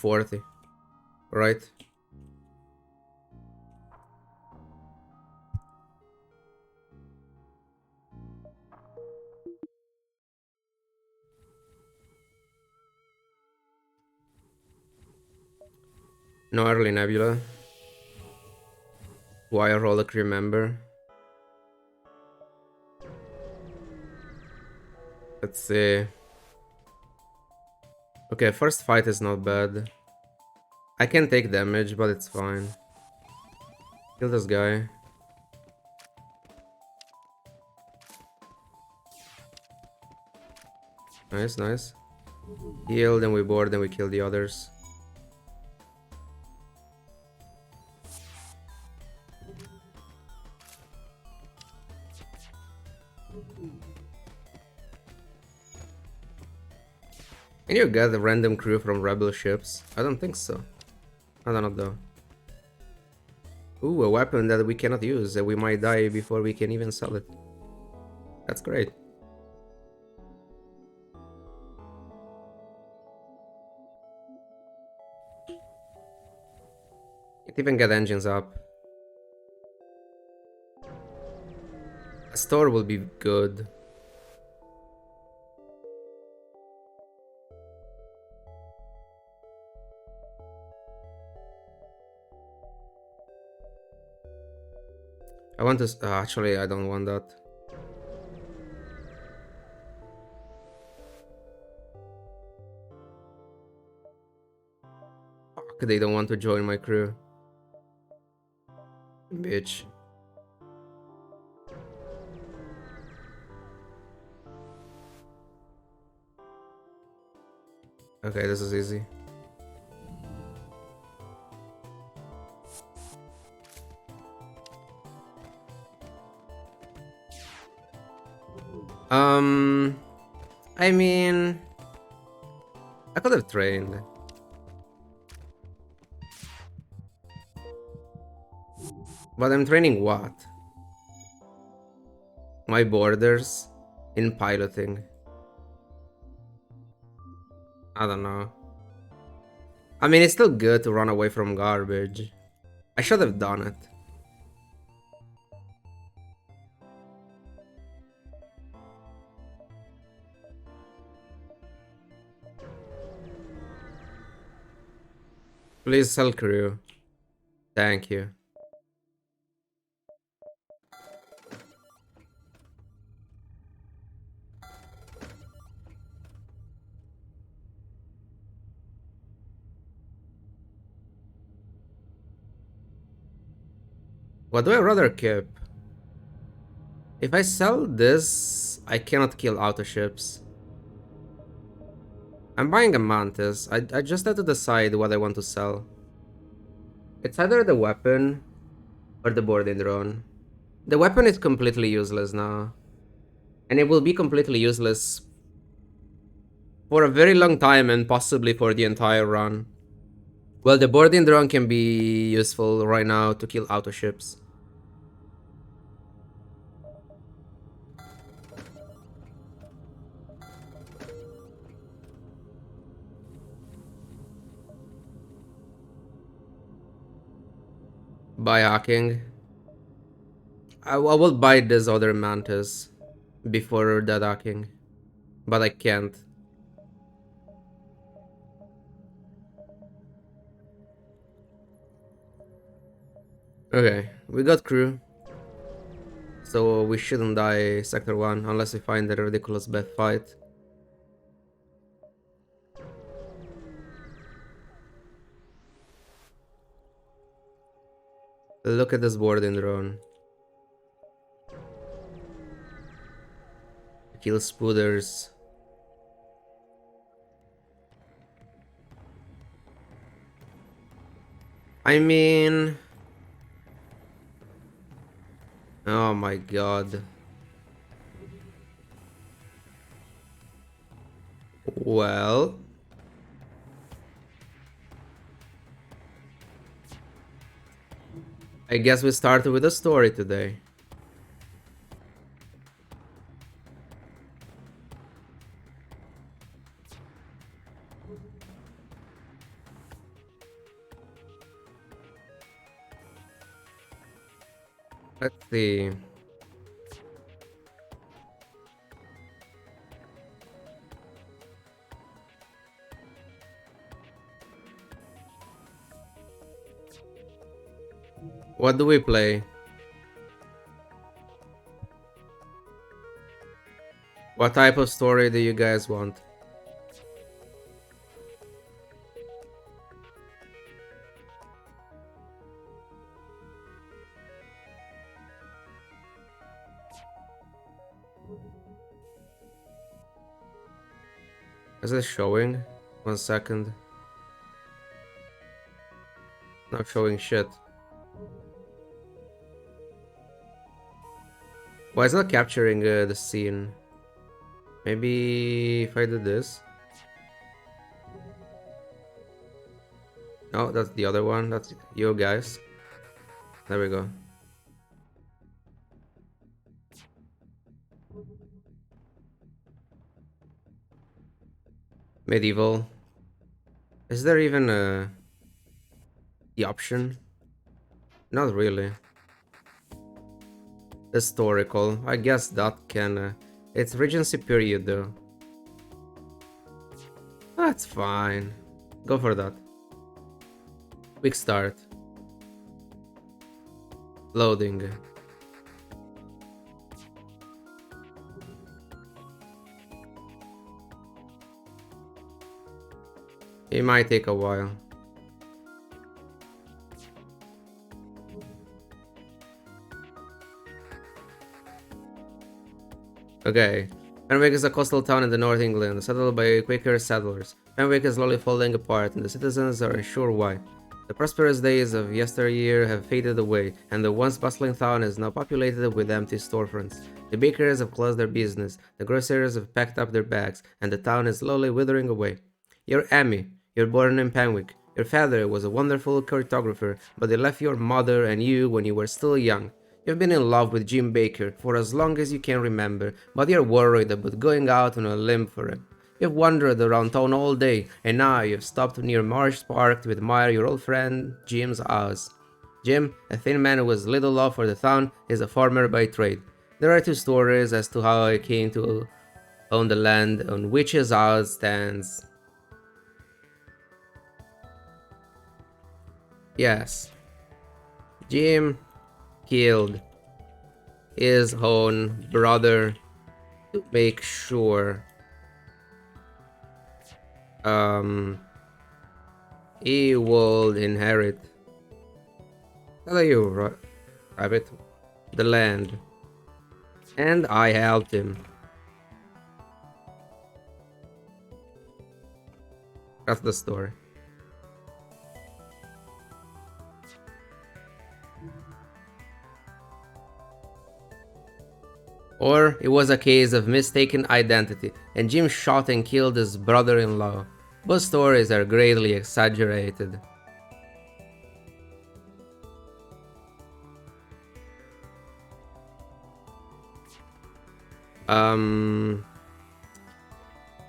40, right? No early nebula. Wire roll a crew member. Let's see. Okay, first fight is not bad. I can take damage, but it's fine. Kill this guy. Nice, nice. Heal, then we board, then we kill the others. Can you get a random crew from rebel ships? I don't think so. I don't know though. Ooh, a weapon that we cannot use, that we might die before we can even sell it. That's great. Can't even get engines up. A store will be good. I want to... actually, I don't want that. Fuck, they don't want to join my crew. Bitch. Okay, this is easy. I mean... I could have trained. But I'm training what? My borders in piloting. I don't know. I mean, it's still good to run away from garbage. I should have done it. Please sell crew. Thank you. What do I rather keep? If I sell this, I cannot kill auto ships. I'm buying a Mantis. I just have to decide what I want to sell. It's either the weapon or the boarding drone. The weapon is completely useless now. And it will be completely useless for a very long time and possibly for the entire run. Well, the boarding drone can be useful right now to kill auto ships. By hacking. I will buy this other Mantis before that hacking. But I can't. Okay, we got crew. So we shouldn't die Sector 1 unless we find a ridiculous bad fight. Look at this boarding drone. Kill spooters. I mean... Oh my god. Well... I guess we started with a story today. Let's see. What do we play? What type of story do you guys want? Is it showing? 1 second. Not showing shit. Why is it not capturing the scene? Maybe if I do this. No, that's the other one. That's you guys. There we go. Medieval. Is there even the option? Not really. Historical. I guess that can. It's Regency period though. That's fine. Go for that. Quick start. Loading. It might take a while. Okay. Fenwick is a coastal town in the North England, settled by Quaker settlers. Fenwick is slowly falling apart, and the citizens are unsure why. The prosperous days of yesteryear have faded away, and the once bustling town is now populated with empty storefronts. The bakers have closed their business, the grocers have packed up their bags, and the town is slowly withering away. You're Emmy. You're born in Fenwick. Your father was a wonderful cartographer, but he left your mother and you when you were still young. You've been in love with Jim Baker for as long as you can remember, but you're worried about going out on a limb for him. You've wandered around town all day, and now you've stopped near Marsh Park to admire your old friend Jim's house. Jim, a thin man with little love for the town, is a farmer by trade. There are two stories as to how he came to own the land on which his house stands. Yes, Jim killed his own brother to make sure he will inherit rabbit the land, and I helped him. That's the story. Or it was a case of mistaken identity, and Jim shot and killed his brother-in-law. Both stories are greatly exaggerated.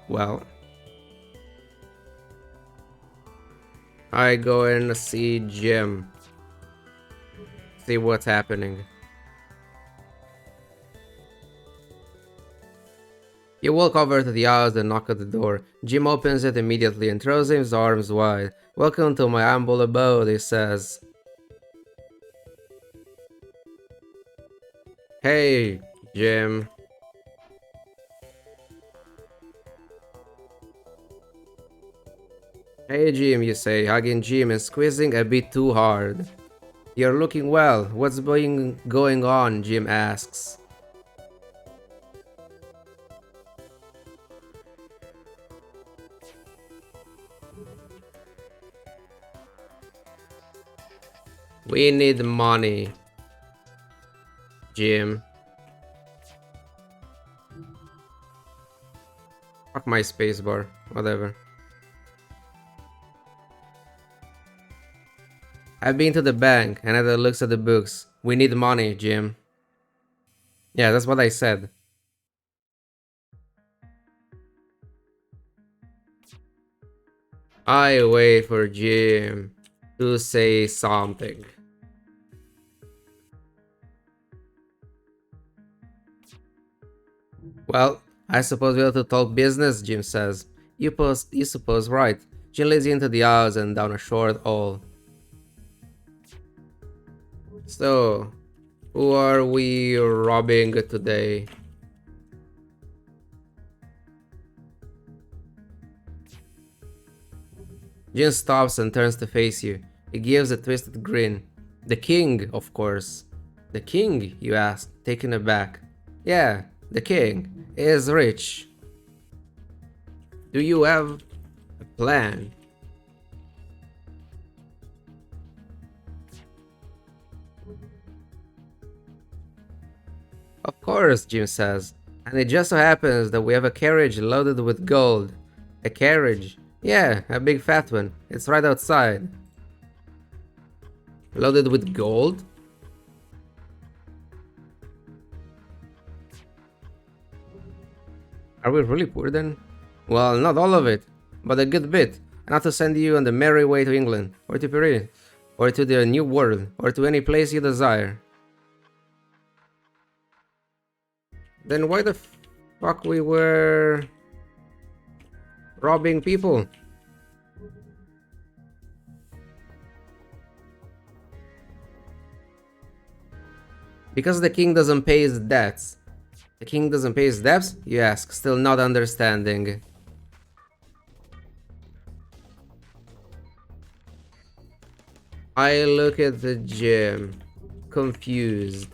Well, I go and see Jim. See what's happening. You walk over to the house and knock at the door. Jim opens it immediately and throws his arms wide. "Welcome to my humble abode," he says. "Hey, Jim." "Hey, Jim," you say, hugging Jim and squeezing a bit too hard. "You're looking well. What's going on?" Jim asks. "We need money, Jim." Fuck my spacebar. Whatever. "I've been to the bank," and Heather looks at the books. "We need money, Jim." Yeah, that's what I said. I wait for Jim to say something. Well, I suppose we have to talk business, Jim says. You suppose right. Jim leads you into the aisles and down a short hall. So, who are we robbing today? Jin stops and turns to face you. He gives a twisted grin. The king, of course. The king, you ask, taken aback. Yeah, the king is rich. Do you have a plan? Of course, Jim says. And it just so happens that we have a carriage loaded with gold. A carriage? Yeah, a big fat one. It's right outside. Loaded with gold? Are we really poor then? Well, not all of it, but a good bit. Enough to send you on the merry way to England, or to Paris, or to the New World, or to any place you desire. Then why the fuck we were robbing people? Because the king doesn't pay his debts. The king doesn't pay his debts? You ask, still not understanding. I look at the gym, confused.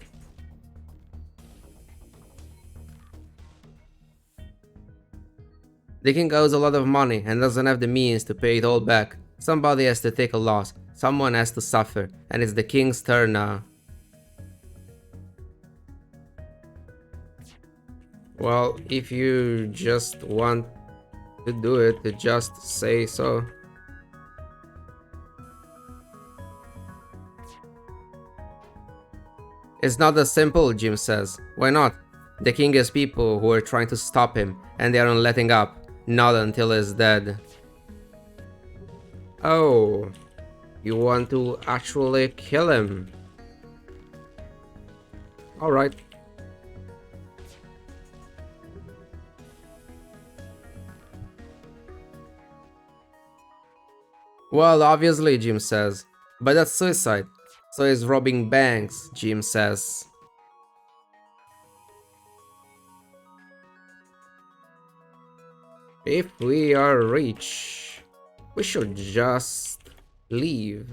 The king owes a lot of money and doesn't have the means to pay it all back. Somebody has to take a loss, someone has to suffer, and it's the king's turn now. Well, if you just want to do it, just say so. It's not that simple, Jim says. Why not? The king has people who are trying to stop him, and they aren't letting up. Not until he's dead. Oh, you want to actually kill him? Alright. Well, obviously, Jim says. But that's suicide. So he's robbing banks, Jim says. If we are rich, we should just leave.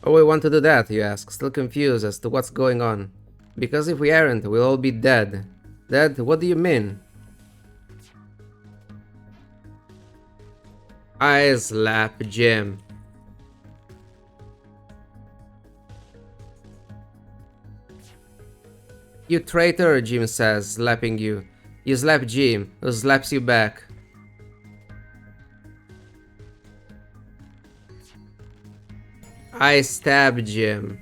Oh, we want to do that, you ask, still confused as to what's going on. Because if we aren't, we'll all be dead. Dead? What do you mean? I slap Jim. You traitor, Jim says, slapping you. You slap Jim, who slaps you back. I stab Jim.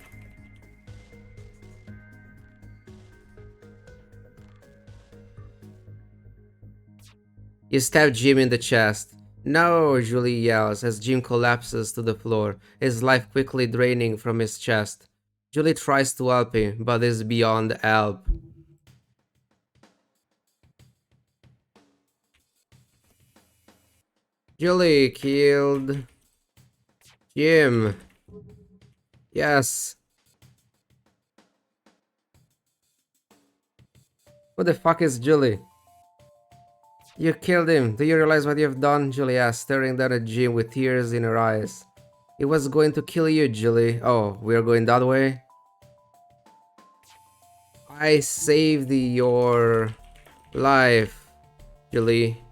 You stab Jim in the chest. No, Julie yells as Jim collapses to the floor, his life quickly draining from his chest. Julie tries to help him, but is beyond help. Julie killed Jim. Yes. Who the fuck is Julie? You killed him. Do you realize what you've done? Julie asked, staring down at Jim with tears in her eyes. He was going to kill you, Julie. Oh, we're going that way? I saved your life, Julie.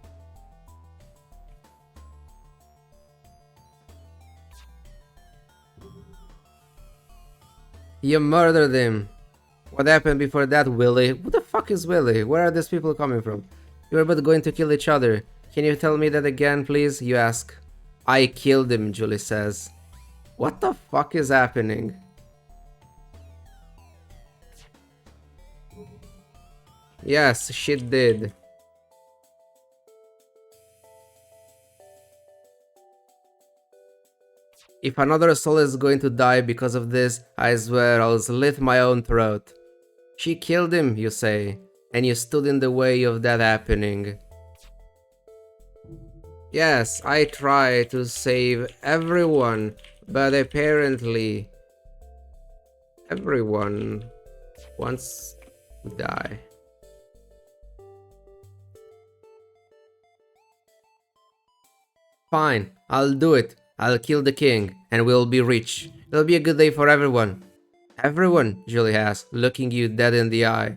You murdered him. What happened before that, Willie? Who the fuck is Willie? Where are these people coming from? You were both going to kill each other. Can you tell me that again, please? You ask. I killed him, Julie says. What the fuck is happening? Yes, she did. If another soul is going to die because of this, I swear I'll slit my own throat. She killed him, you say, and you stood in the way of that happening. Yes, I try to save everyone, but apparently everyone wants to die. Fine, I'll do it. I'll kill the king, and we'll be rich. It'll be a good day for everyone. Everyone, Julie asked, looking you dead in the eye.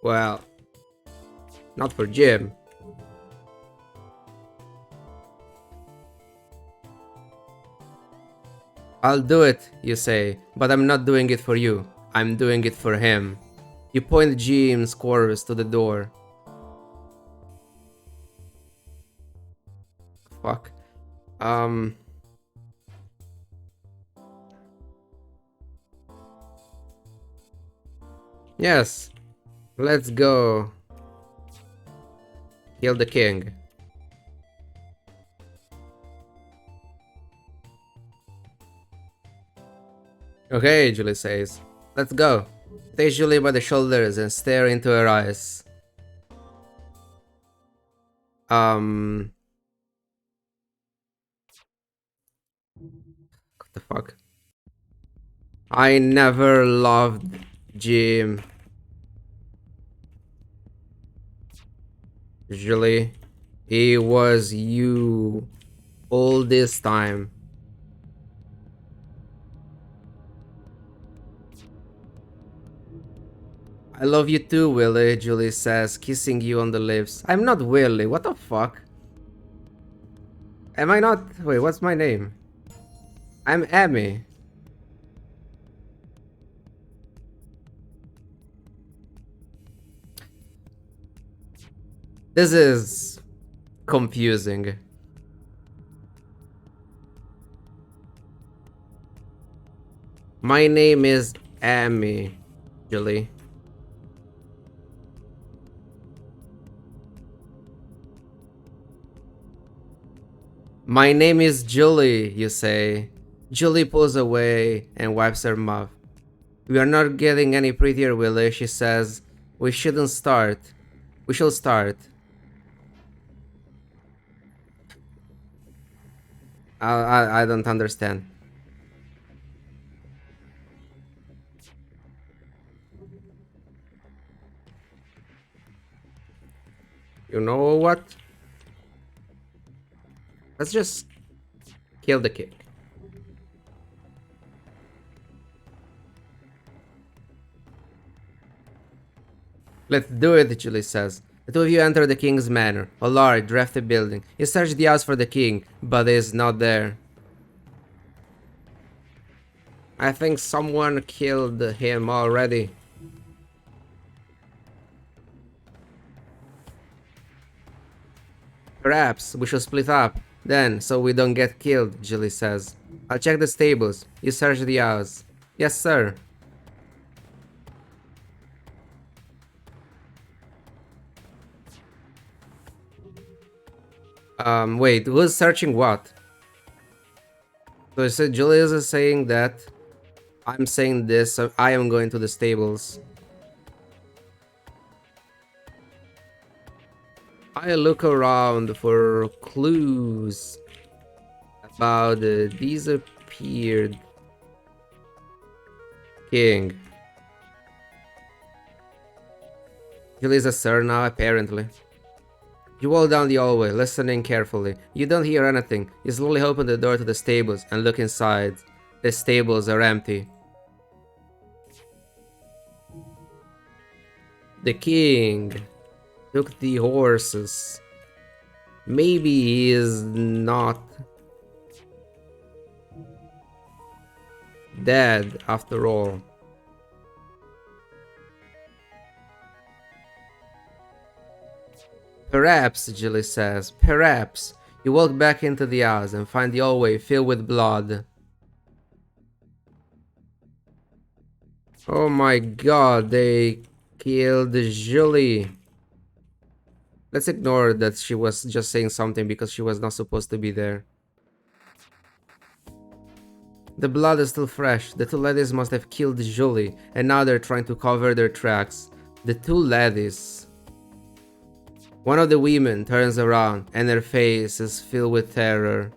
Well, not for Jim. I'll do it, you say, but I'm not doing it for you. I'm doing it for him. You point Jim's corpse to the door. Fuck. Yes. Let's go. Kill the king. Okay, Julie says. Let's go. Take Julie by the shoulders and stare into her eyes. What the fuck? I never loved Jim. Julie, it was you all this time. I love you too, Willie, Julie says, kissing you on the lips. I'm not Willie, what the fuck? Am I not? Wait, what's my name? I'm Emmy. This is confusing. My name is Emmy, Julie. My name is Julie, you say. Julie pulls away and wipes her mouth. We are not getting any prettier, Willie, she says. We shouldn't start. We shall start. I don't understand. You know what? Let's just kill the king. Let's do it, Julie says. The two of you enter the king's manor, a large, drafty building. You search the house for the king, but he is not there. I think someone killed him already. Perhaps we should split up, then, so we don't get killed, Julie says. I'll check the stables. You search the house. Yes, sir. Wait, who's searching what? So Julius is saying that I'm saying this, so I am going to the stables. I look around for clues about the disappeared king. Julius a sir now, apparently. You walk down the hallway, listening carefully. You don't hear anything. You slowly open the door to the stables and look inside. The stables are empty. The king took the horses. Maybe he is not dead after all. Perhaps, Julie says, perhaps. You walk back into the house and find the hallway filled with blood. Oh my god, they killed Julie. Let's ignore that she was just saying something because she was not supposed to be there. The blood is still fresh. The two ladies must have killed Julie, and now they're trying to cover their tracks. The two ladies. One of the women turns around, and her face is filled with terror.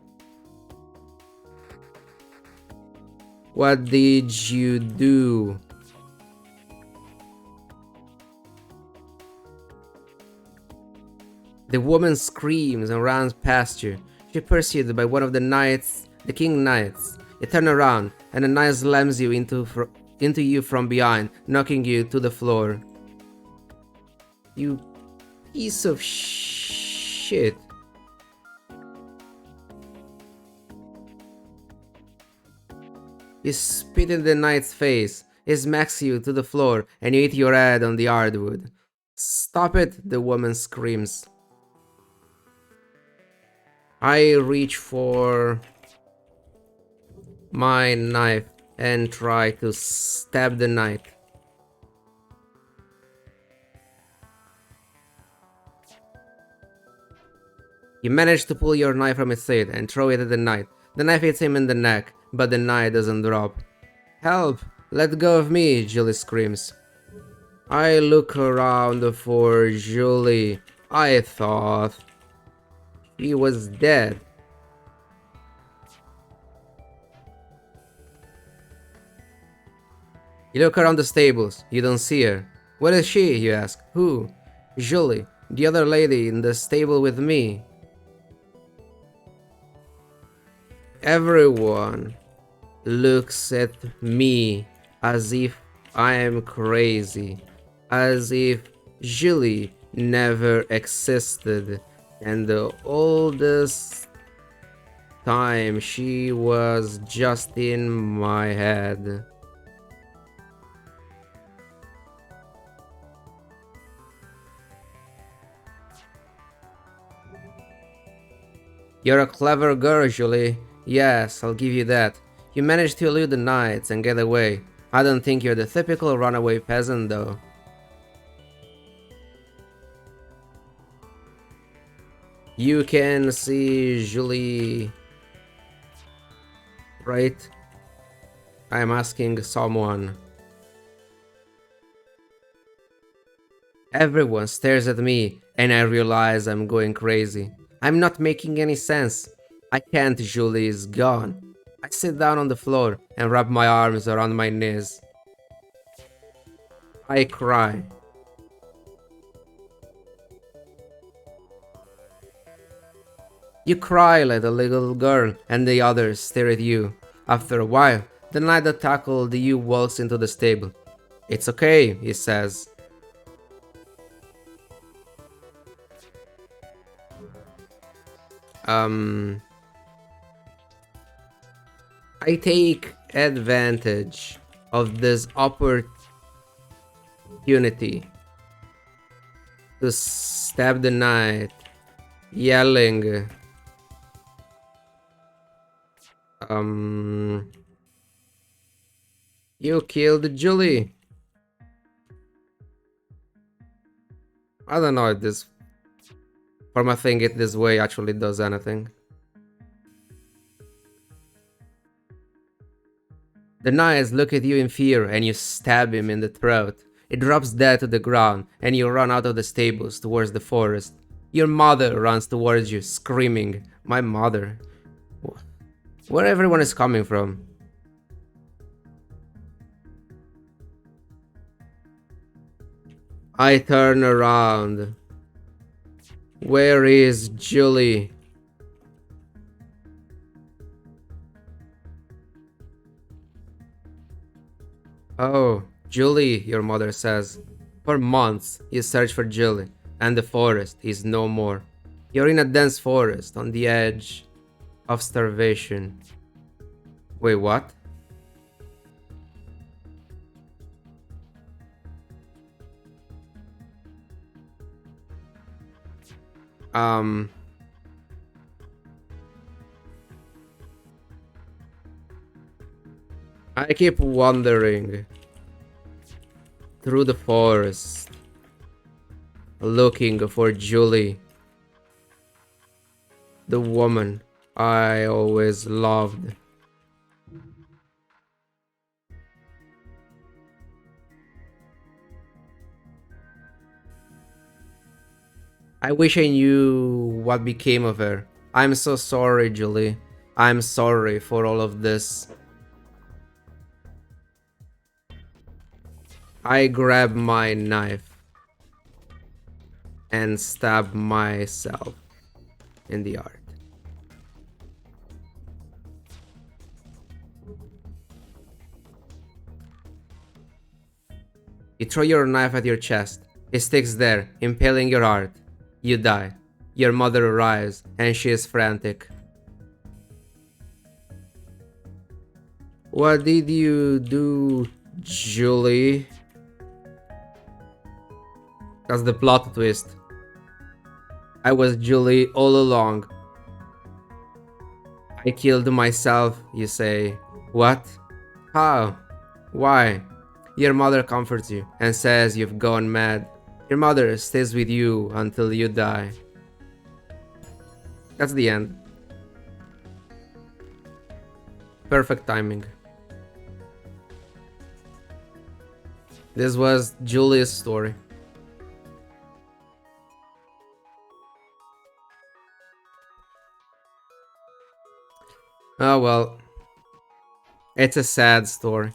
What did you do? The woman screams and runs past you. She pursued by one of the knights, the king knights. You turn around, and a knight slams you into you from behind, knocking you to the floor. You piece of shit. You spit in the knight's face. He smacks you to the floor, and you hit your head on the hardwood. Stop it, the woman screams. I reach for my knife and try to stab the knight. You manage to pull your knife from its blade and throw it at the knight. The knife hits him in the neck, but the knight doesn't drop. Help! Let go of me, Julie screams. I look around for Julie. I thought she was dead. You look around the stables. You don't see her. Where is she? You ask. Who? Julie, the other lady in the stable with me. Everyone looks at me as if I am crazy, as if Julie never existed, and the oldest time she was just in my head. You're a clever girl, Julie. Yes, I'll give you that. You managed to elude the knights and get away. I don't think you're the typical runaway peasant, though. You can see Julie, right? I'm asking someone. Everyone stares at me, and I realize I'm going crazy. I'm not making any sense. I can't, Julie is gone. I sit down on the floor and wrap my arms around my knees. I cry. You cry like a little girl, and the others stare at you. After a while, the knight that tackled you walks into the stable. It's okay, he says. I take advantage of this opportunity to stab the knight, yelling, you killed Julie. I don't know if this formatting it this way actually does anything. The knights look at you in fear and you stab him in the throat. It drops dead to the ground and you run out of the stables towards the forest. Your mother runs towards you, screaming, "My mother." Where everyone is coming from. I turn around. Where is Julie? Oh, Julie, your mother says. For months, you search for Julie, and the forest is no more. You're in a dense forest on the edge of starvation. Wait, what? I keep wandering through the forest, looking for Julie, the woman I always loved. I wish I knew what became of her. I'm so sorry, Julie. I'm sorry for all of this. I grab my knife and stab myself in the heart. You throw your knife at your chest. It sticks there, impaling your heart. You die. Your mother arrives, and she is frantic. What did you do, Julie? That's the plot twist. I was Julie all along. I killed myself, you say. What? How? Why? Your mother comforts you and says you've gone mad. Your mother stays with you until you die. That's the end. Perfect timing. This was Julie's story. Oh well. It's a sad story.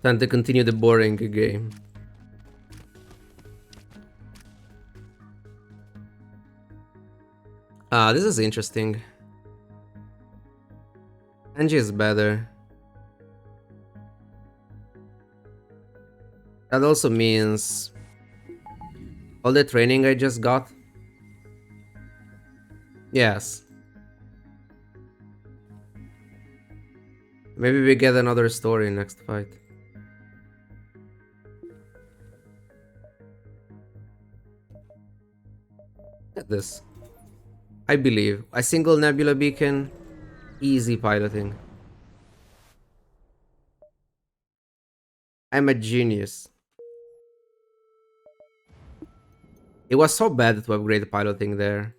Time to continue the boring game. This is interesting. Angie is better. That also means all the training I just got. Yes. Maybe we get another story next fight. At this. I believe. A single nebula beacon. Easy piloting. I'm a genius. It was so bad to upgrade piloting there.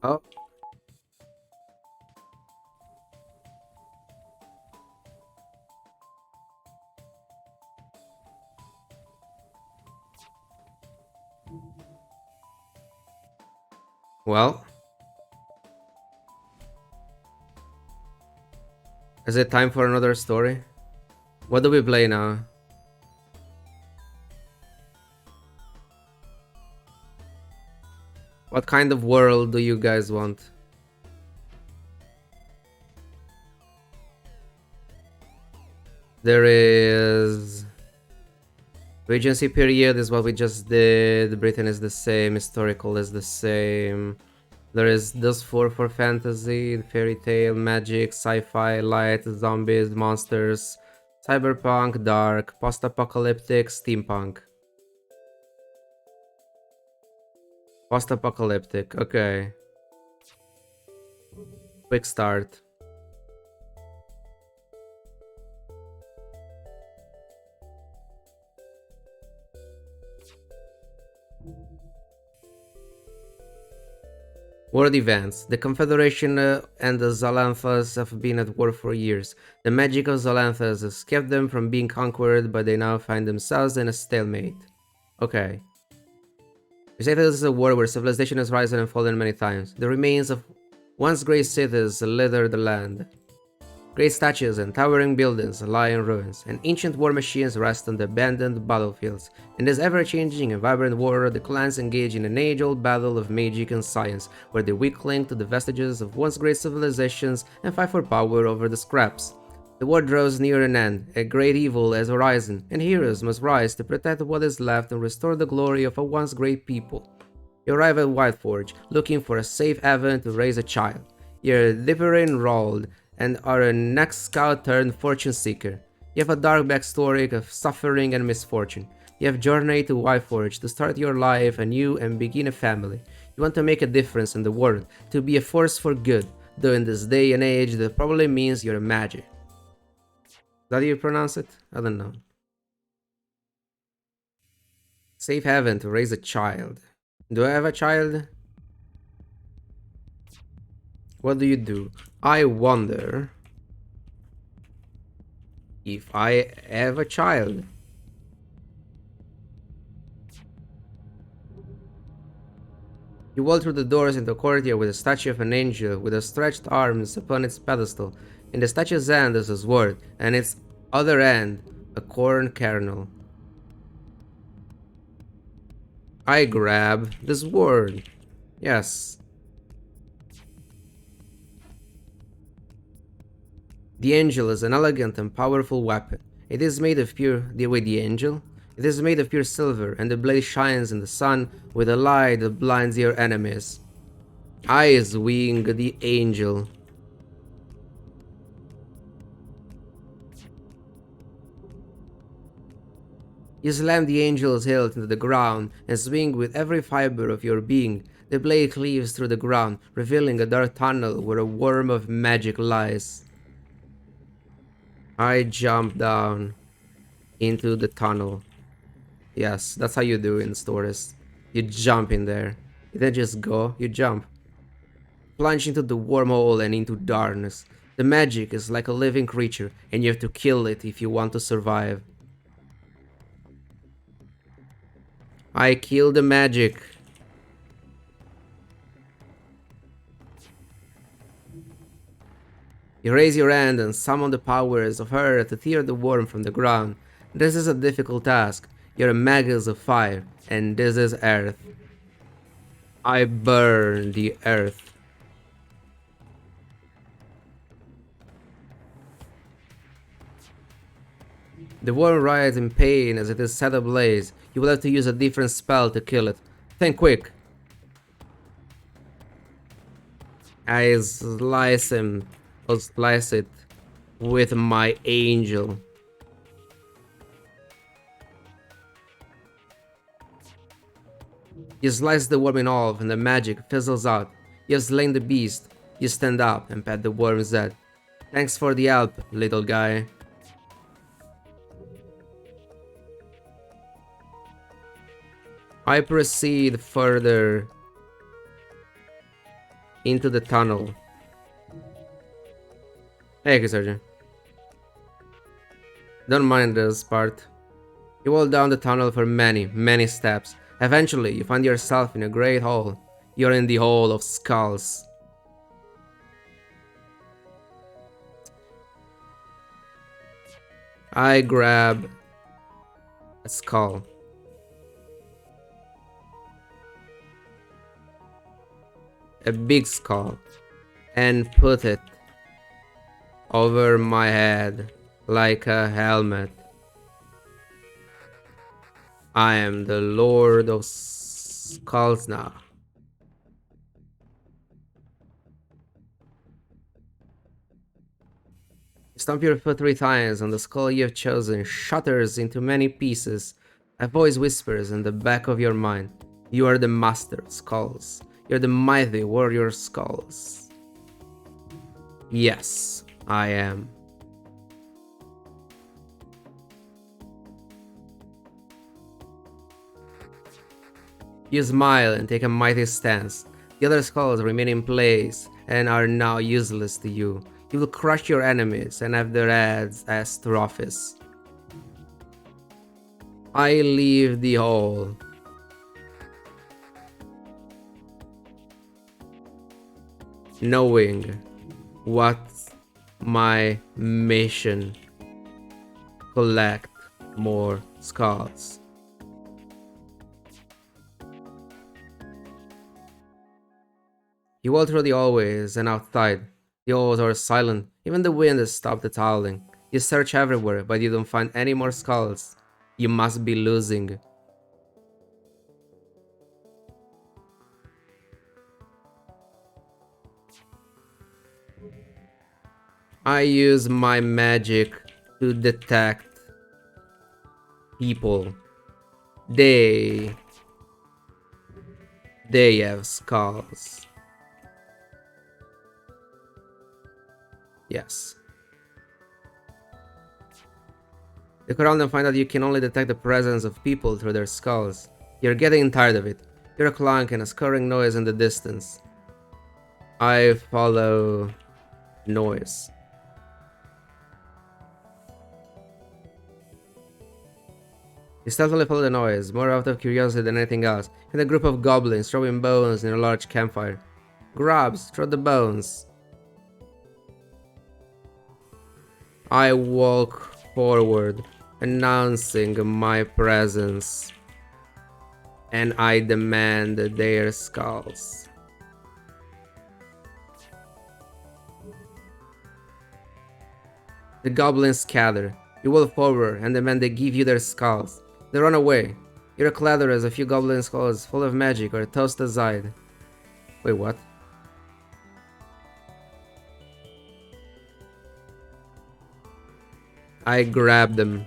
Oh. Well. Is it time for another story? What do we play now? What kind of world do you guys want? There is... Regency period is what we just did. Britain is the same. Historical is the same. There is those four for fantasy, fairy tale, magic, sci-fi, light, zombies, monsters, cyberpunk, dark, post-apocalyptic, steampunk. Post-apocalyptic, okay. Quick start. World events. The Confederation and the Zolanthas have been at war for years. The magic of Zolanthas has kept them from being conquered, but they now find themselves in a stalemate. Okay. We say that this is a war where civilization has risen and fallen many times. The remains of once great cities litter the land. Great statues and towering buildings lie in ruins, and ancient war machines rest on the abandoned battlefields. In this ever-changing and vibrant war, the clans engage in an age-old battle of magic and science, where the weak cling to the vestiges of once great civilizations and fight for power over the scraps. The war draws near an end, a great evil has arisen, and heroes must rise to protect what is left and restore the glory of a once great people. You arrive at Whiteforge, looking for a safe haven to raise a child. You're deeply enrolled and are a next scout turned fortune seeker. You have a dark backstory of suffering and misfortune. You have journeyed to Whiteforge to start your life anew and begin a family. You want to make a difference in the world, to be a force for good, though in this day and age that probably means you're a magi. Is that how you pronounce it? I don't know. Safe haven to raise a child. Do I have a child? What do you do? I wonder if I have a child. You walk through the doors into a courtyard with a statue of an angel with outstretched arms upon its pedestal. In the statue's hand is a sword, and its other end a corn kernel. I grab the sword. Yes. The angel is an elegant and powerful weapon. It is made of pure... the angel? It is made of pure silver, and the blade shines in the sun with a light that blinds your enemies. I swing the angel. You slam the angel's hilt into the ground and swing with every fiber of your being. The blade cleaves through the ground, revealing a dark tunnel where a worm of magic lies. I jump down into the tunnel. Yes, that's how you do in stories. You jump in there. You don't just go, you jump. Plunge into the wormhole and into darkness. The magic is like a living creature, and you have to kill it if you want to survive. I kill the magic. You raise your hand and summon the powers of earth to tear the worm from the ground. This is a difficult task. Your magus of fire, and this is earth. I burn the earth. The worm writhes in pain as it is set ablaze. You will have to use a different spell to kill it. Think quick. I slice him, or slice it with my angel. You slice the worm in half and the magic fizzles out. You have slain the beast. You stand up and pat the worm's head. Thanks for the help, little guy. I proceed further into the tunnel. Hey, Sergeant. Don't mind this part. You walk down the tunnel for many, many steps. Eventually, you find yourself in a great hall. You're in the Hall of Skulls. I grab a skull. A big skull. And put it over my head like a helmet. I am the Lord of Skulls now. Stomp your foot 3 times and the skull you have chosen shatters into many pieces. A voice whispers in the back of your mind. You are the master of skulls. You're the mighty warrior skulls. Yes, I am. You smile and take a mighty stance. The other skulls remain in place and are now useless to you. You will crush your enemies and have their heads as trophies. I leave the hall. Knowing what's my mission. Collect more skulls. You walk through the hallways and outside. The halls are silent, even the wind has stopped its howling. You search everywhere, but you don't find any more skulls. You must be losing. I use my magic to detect people. They They have skulls. Yes. You could only find that you can only detect the presence of people through their skulls. You're getting tired of it. You're a clunk and a scurrying noise in the distance. I follow noise. You stealthily follow the noise, more out of curiosity than anything else, and a group of goblins throwing bones in a large campfire. Grabs, throw the bones. I walk forward, announcing my presence, and I demand their skulls. The goblins scatter. You walk forward and demand they give you their skulls. They run away. You're clever as a few goblin skulls full of magic are tossed aside. Wait, what? I grab them.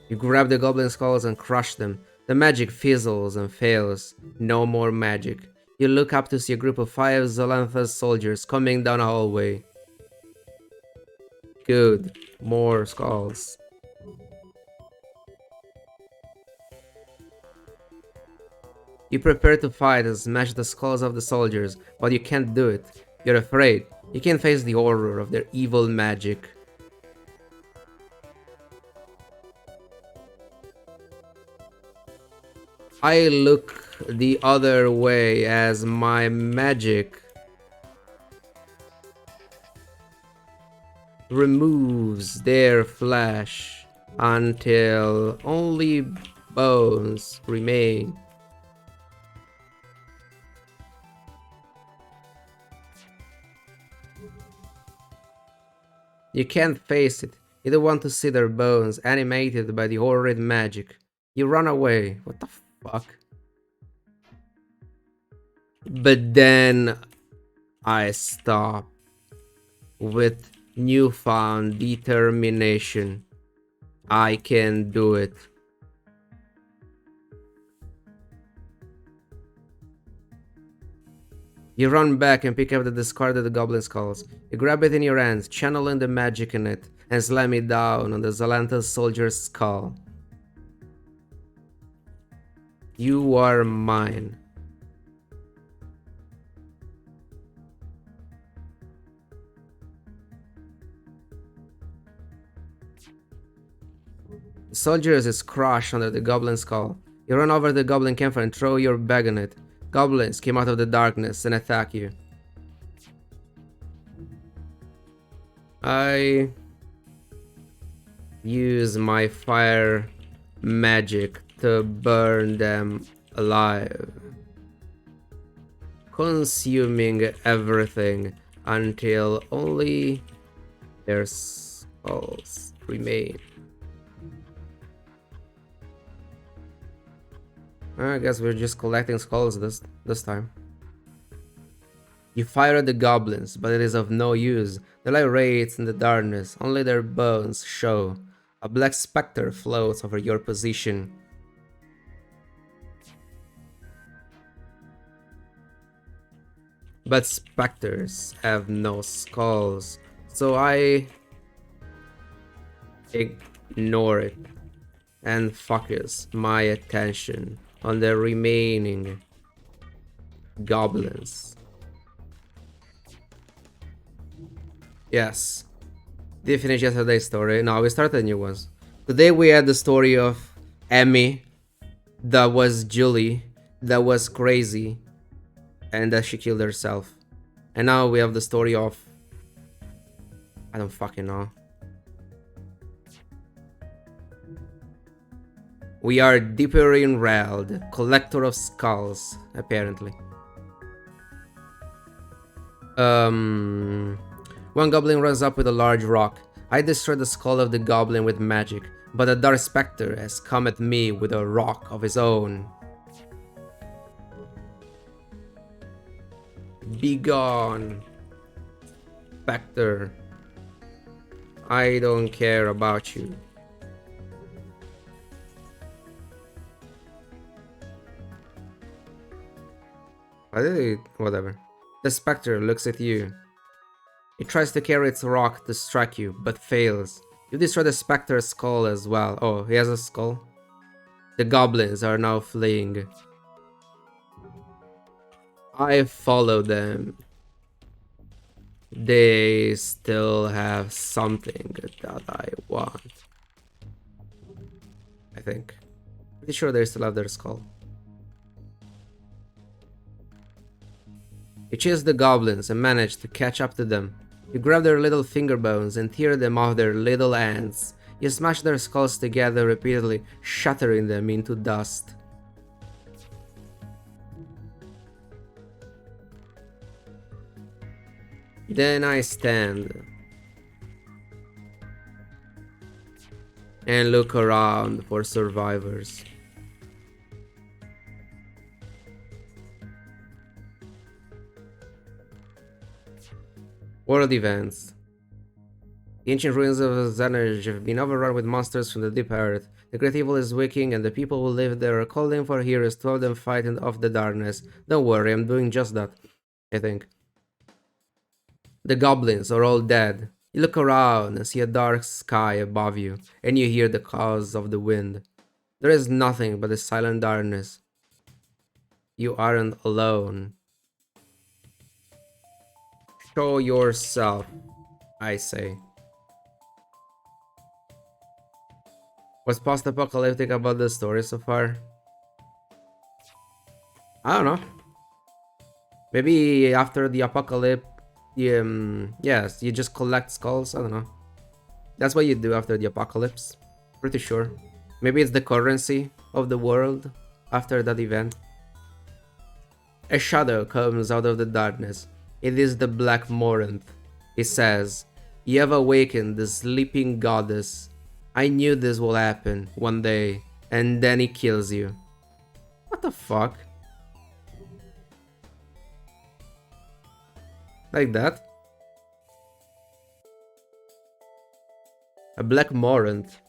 You grab the goblin skulls and crush them. The magic fizzles and fails. No more magic. You look up to see a group of 5 Zolantha's soldiers coming down a hallway. Good. More skulls. You prepare to fight and smash the skulls of the soldiers, but you can't do it. You're afraid. You can't face the horror of their evil magic. I look the other way as my magic removes their flesh until only bones remain. You can't face it. You don't want to see their bones animated by the horrid magic. You run away. What the fuck? But then I stop with newfound determination. I can do it. You run back and pick up the discarded goblin skulls. You grab it in your hands, channeling the magic in it, and slam it down on the Zolantha soldier's skull. You are mine. The soldier is crushed under the goblin skull. You run over the goblin campfire and throw your bag on it. Goblins came out of the darkness and attack you. I use my fire magic to burn them alive, consuming everything until only their skulls remain. I guess we're just collecting skulls this time. You fire at the goblins, but it is of no use. They lie wraiths in the darkness, only their bones show. A black specter floats over your position. But specters have no skulls, so I ignore it and focus my attention on the remaining goblins. Yes. Did finish yesterday's story? No, we started new ones. Today we had the story of Emmy, that was Julie, that was crazy, and that she killed herself. And now we have the story of... I don't fucking know. We are deeper enrailed, collector of skulls, apparently. One goblin runs up with a large rock. I destroy the skull of the goblin with magic, but a dark specter has come at me with a rock of his own. Be gone, specter. I don't care about you. Whatever. The specter looks at you. It tries to carry its rock to strike you, but fails. You destroy the specter's skull as well. Oh, he has a skull? The goblins are now fleeing. I follow them. They still have something that I want. I think. Pretty sure they still have their skull. You chase the goblins and manage to catch up to them. You grab their little finger bones and tear them off their little ends. You smash their skulls together repeatedly, shattering them into dust. Then I stand and look around for survivors. World events. The ancient ruins of Xanarj have been overrun with monsters from the deep earth. The great evil is waking, and the people who live there are calling for heroes to help them fight off the darkness. Don't worry, I'm doing just that, I think. The goblins are all dead. You look around and see a dark sky above you, and you hear the cause of the wind. There is nothing but the silent darkness. You aren't alone. Show yourself, I say. What's post-apocalyptic about the story so far? I don't know. Maybe after the apocalypse, yes, you just collect skulls. I don't know. That's what you do after the apocalypse. Pretty sure. Maybe it's the currency of the world after that event. A shadow comes out of the darkness. It is the Black Moranth. It says, "You have awakened the sleeping goddess. I knew this will happen one day." And then he kills you. What the fuck? Like that? A Black Moranth.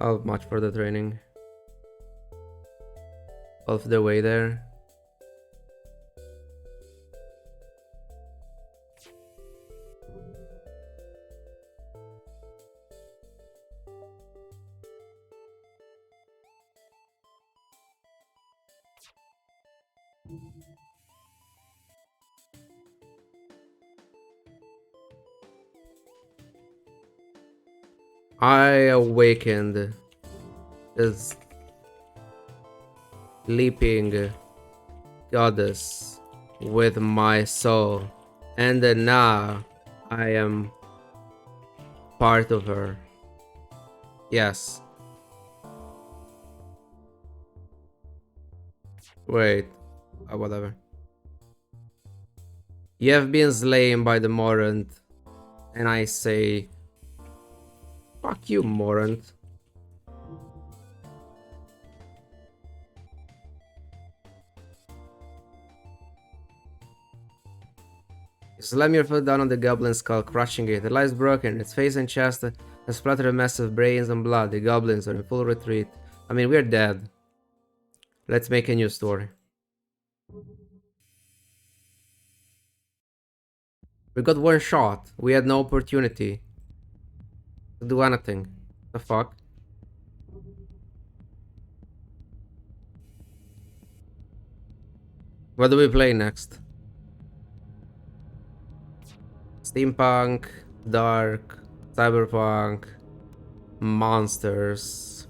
How much for the training? Half the way there. I awakened this sleeping goddess with my soul, and now I am part of her. Yes. Wait. Whatever. You have been slain by the Moranth, and I say, fuck you, Moranth. You slam your foot down on the goblin's skull, crushing it. It lies broken, its face and chest has splattered a mess of brains and blood. The goblins are in full retreat. I mean, we're dead. Let's make a new story. We got one shot. We had no opportunity to do anything. The fuck? What do we play next? Steampunk, dark, cyberpunk, monsters,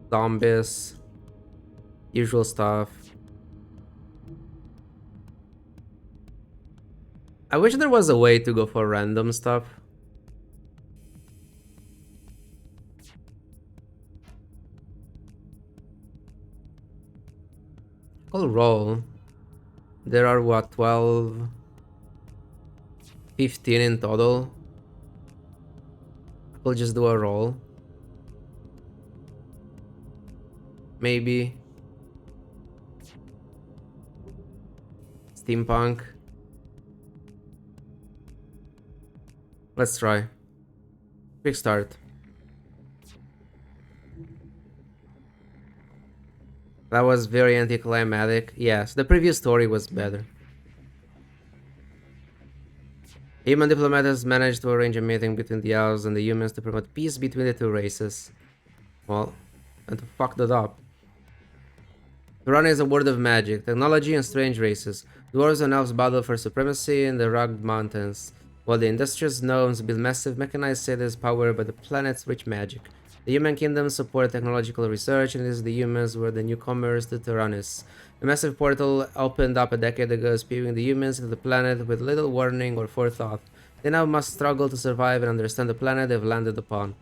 zombies, usual stuff. I wish there was a way to go for random stuff. I'll roll. There are what, 12, 15 in total. I'll just do a roll. Maybe. Steampunk. Let's try. Quick start. That was very anticlimactic. Yes, the previous story was better. Human diplomats managed to arrange a meeting between the elves and the humans to promote peace between the two races. Well, and to fuck that up. Turan is a world of magic, technology, and strange races. Dwarves and elves battle for supremacy in the rugged mountains, while the industrious gnomes build massive mechanized cities powered by the planet's rich magic. The human kingdoms support technological research, and it is the humans who are the newcomers to Tyrannus. A massive portal opened up a decade ago, spewing the humans into the planet with little warning or forethought. They now must struggle to survive and understand the planet they've landed upon.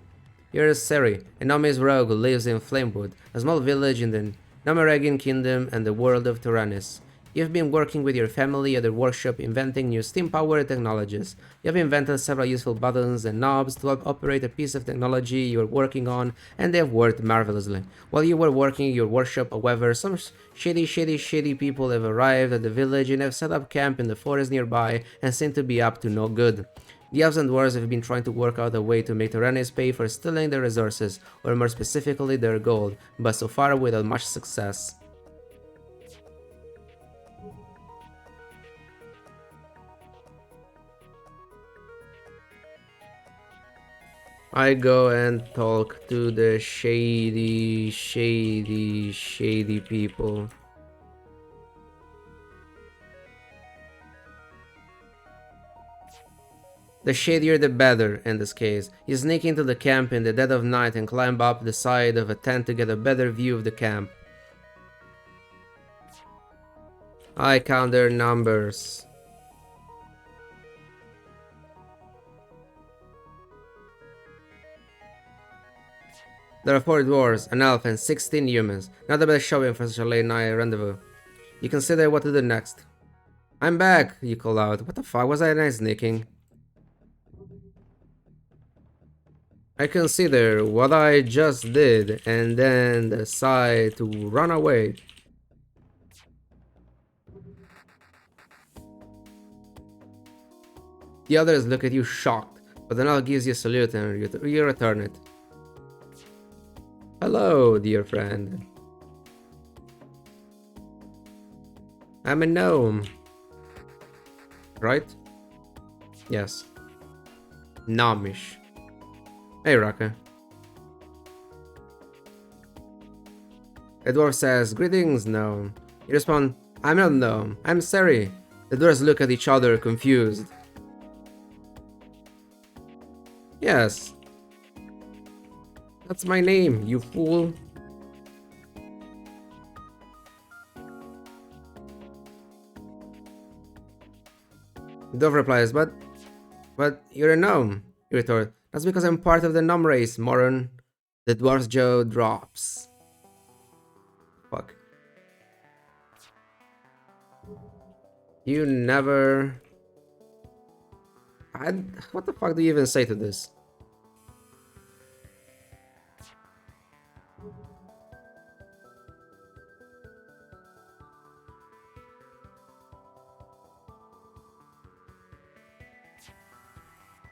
Here is Seri, a Nome's rogue who lives in Flamewood, a small village in the Nomeregan kingdom and the world of Tyrannus. You've been working with your family at their workshop inventing new steam-powered technologies. You have invented several useful buttons and knobs to help operate a piece of technology you are working on, and they have worked marvelously. While you were working in your workshop, however, some shady people have arrived at the village and have set up camp in the forest nearby and seem to be up to no good. The elves and dwarves have been trying to work out a way to make Tyrannus pay for stealing their resources, or more specifically their gold, but so far without much success. I go and talk to the shady people. The shadier the better, in this case. You sneak into the camp in the dead of night and climb up the side of a tent to get a better view of the camp. I count their numbers. There are 4 dwarves, an elf, and 16 humans. Not the best showing for such a late night rendezvous. You consider what to do next. I'm back, you call out. What the fuck, was I sneaking? I consider what I just did and then decide to run away. The others look at you shocked, but then elf gives you a salute and you return it. Hello, dear friend. I'm a gnome. Right? Yes. Gnomish. Hey, Raka. The dwarf says, "Greetings, gnome." You respond, "I'm not gnome, I'm Seri." The dwarves look at each other, confused. Yes. That's my name, you fool. The dwarf replies, but you're a gnome. You retort, "That's because I'm part of the gnome race, moron." The dwarf's jaw drops. Fuck. You never... What the fuck do you even say to this?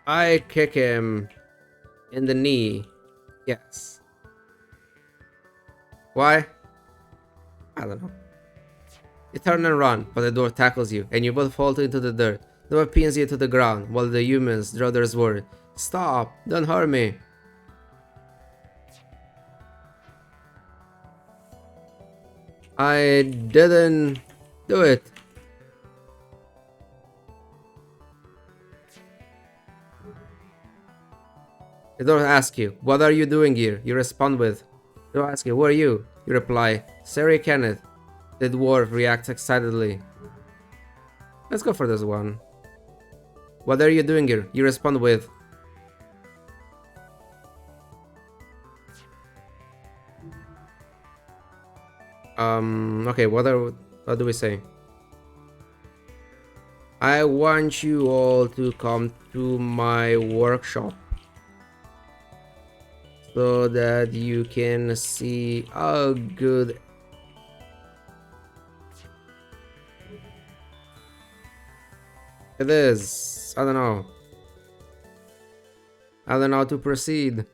I kick him in the knee. Yes. Why? I don't know. You turn and run, but the dwarf tackles you, and you both fall into the dirt. The dwarf pins you to the ground, while the humans draw their sword. Stop! Don't hurt me! I didn't do it. The dwarf asks you, "What are you doing here?" You respond with, the dwarf asks you, "Who are you?" You reply, "Seri Kenneth." The dwarf reacts excitedly. Let's go for this one. "What are you doing here?" You respond with, okay, what do we say? "I want you all to come to my workshop so that you can see how good it is." I don't know. I don't know how to proceed.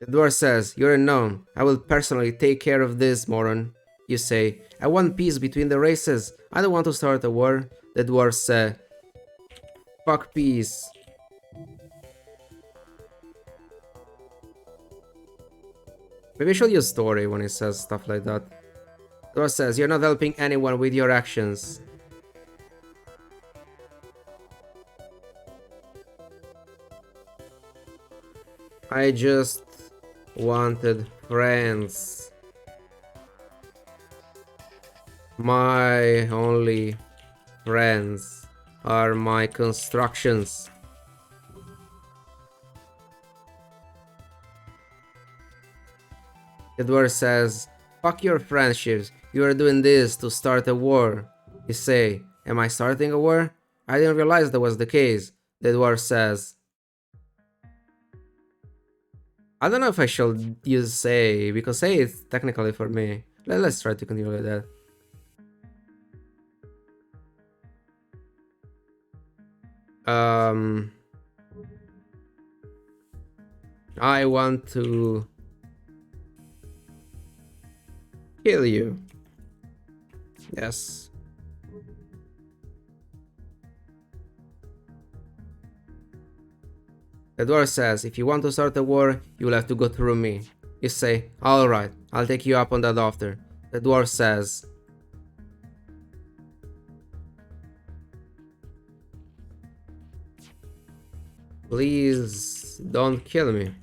The dwarf says, you're a gnome. I will personally take care of this, moron. You say, I want peace between the races. I don't want to start a war. The dwarf says, fuck peace. Maybe I should use story when he says stuff like that. The dwarf says, you're not helping anyone with your actions. I just wanted friends. My only friends are my constructions. The dwarf says, fuck your friendships, you are doing this to start a war. You say, am I starting a war? I didn't realize that was the case. The dwarf says, I don't know if I should use say, because say is technically for me. Let's try to continue with that. I want to kill you. Yes. The dwarf says, if you want to start a war, you will have to go through me. You say, alright, I'll take you up on that after. The dwarf says, please don't kill me.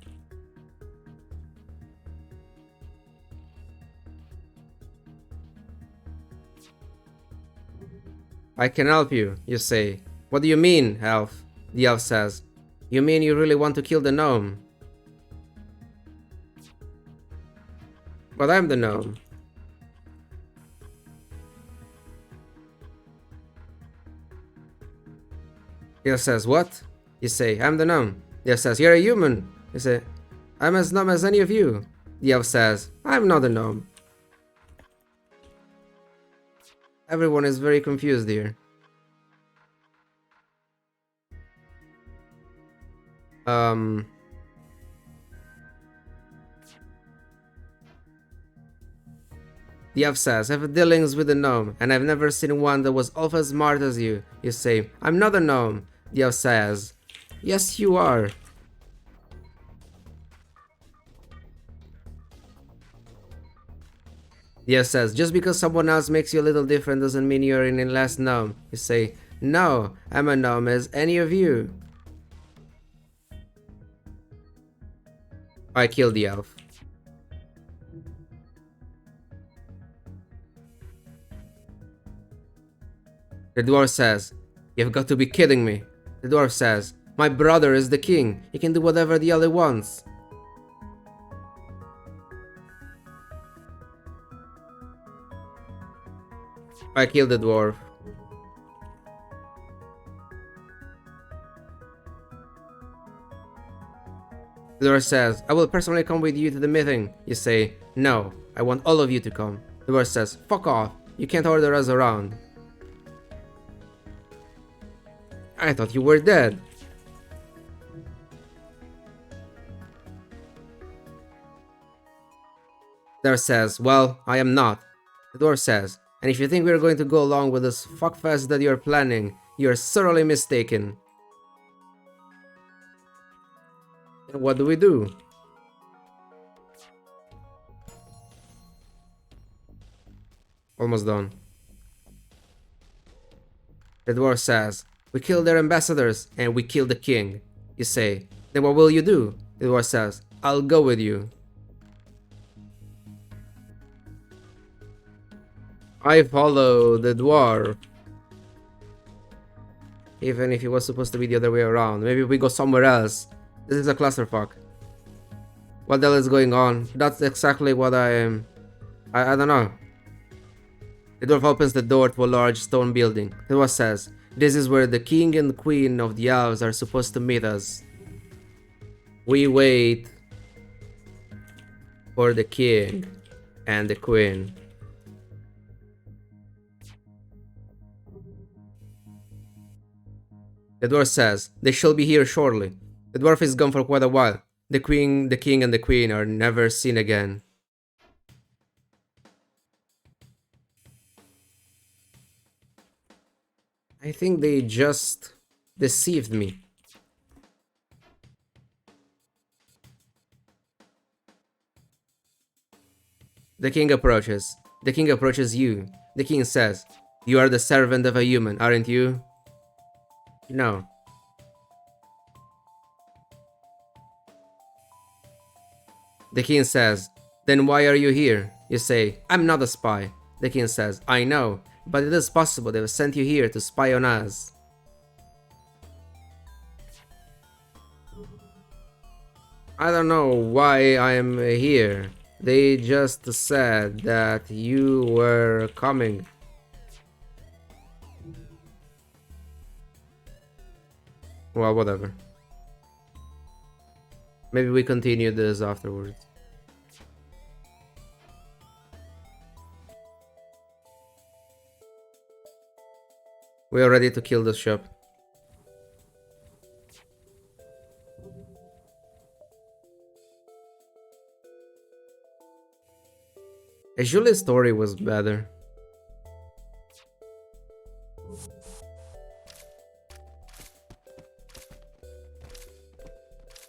I can help you, you say. What do you mean, elf? The elf says, you mean you really want to kill the gnome? But I'm the gnome. The elf says, what? You say, I'm the gnome. The elf says, you're a human. You say, I'm as gnome as any of you. The elf says, I'm not a gnome. Everyone is very confused here. The elf says, I have dealings with a gnome, and I've never seen one that was half as smart as you. You say, I'm not a gnome. The elf says, yes you are. The elf says, just because someone else makes you a little different doesn't mean you're any less gnome. You say, no, I'm a gnome as any of you. I killed the elf. The dwarf says, you've got to be kidding me. The dwarf says, my brother is the king. He can do whatever the other wants. I killed the dwarf. The dwarf says, I will personally come with you to the meeting. You say, no, I want all of you to come. The dwarf says, fuck off. You can't order us around. I thought you were dead. The dwarf says, well, I am not. The dwarf says, and if you think we're going to go along with this fuckfest that you're planning, you're thoroughly mistaken. And what do we do? Almost done. The dwarf says, we killed their ambassadors and we killed the king. You say, then what will you do? The dwarf says, I'll go with you. I follow the dwarf. Even if it was supposed to be the other way around. Maybe we go somewhere else. This is a clusterfuck. What the hell is going on? That's exactly what I am. I don't know. The dwarf opens the door to a large stone building. The dwarf says, this is where the king and queen of the elves are supposed to meet us. We wait for the king and the queen. The dwarf says, they shall be here shortly. The dwarf is gone for quite a while. The king and the queen are never seen again. I think they just deceived me. The king approaches. The king approaches you. The king says, "You are the servant of a human, aren't you?" No. The king says, "Then why are you here?" You say, "I'm not a spy." The king says, "I know, but it is possible they've sent you here to spy on us." I don't know why I am here. They just said that you were coming. Well, whatever. Maybe we continue this afterwards. We are ready to kill the shop. Julie's story was better.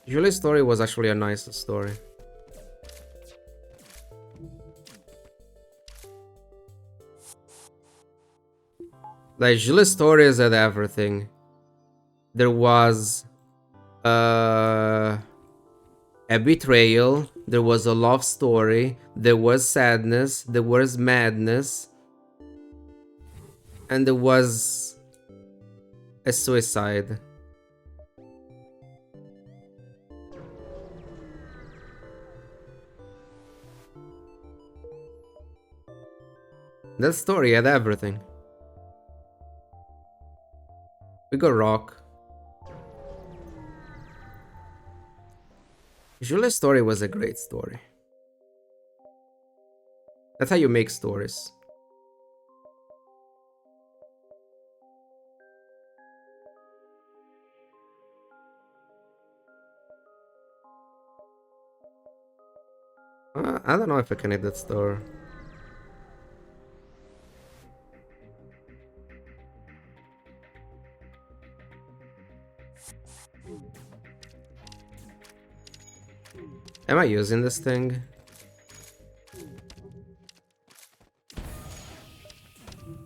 Julie's story was actually a nice story. Like, Julie's story is at everything. There was a betrayal, there was a love story, there was sadness, there was madness, and there was a suicide. That story had everything. We got rock. Julie's story was a great story. That's how you make stories. I don't know if I can hit that store. Am I using this thing?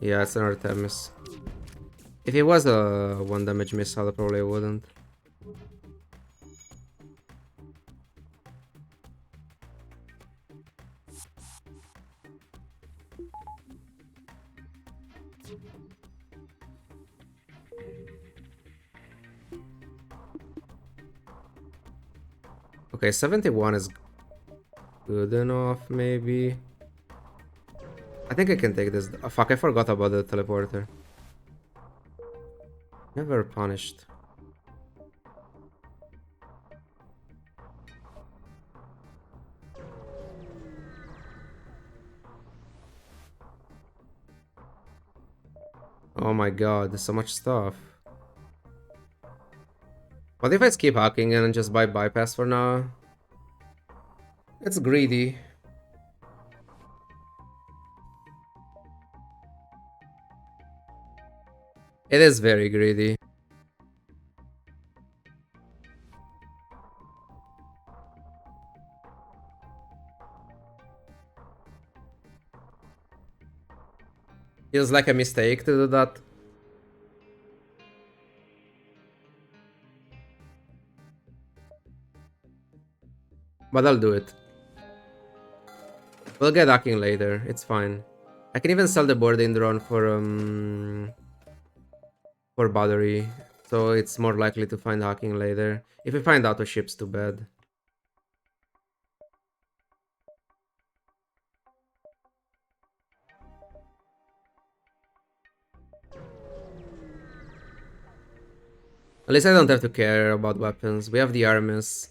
Yeah, it's an Artemis. If it was a 1 damage missile, I probably wouldn't. Okay, 71 is good enough, maybe. I think I can take this. Oh, fuck, I forgot about the teleporter. Never punished. Oh my god, there's so much stuff. What if I skip hacking and just buy bypass for now? It's greedy. It is very greedy. Feels like a mistake to do that. But I'll do it. We'll get hacking later, it's fine. I can even sell the boarding drone for battery, so it's more likely to find hacking later. If we find auto ships, too bad. At least I don't have to care about weapons. We have the armies,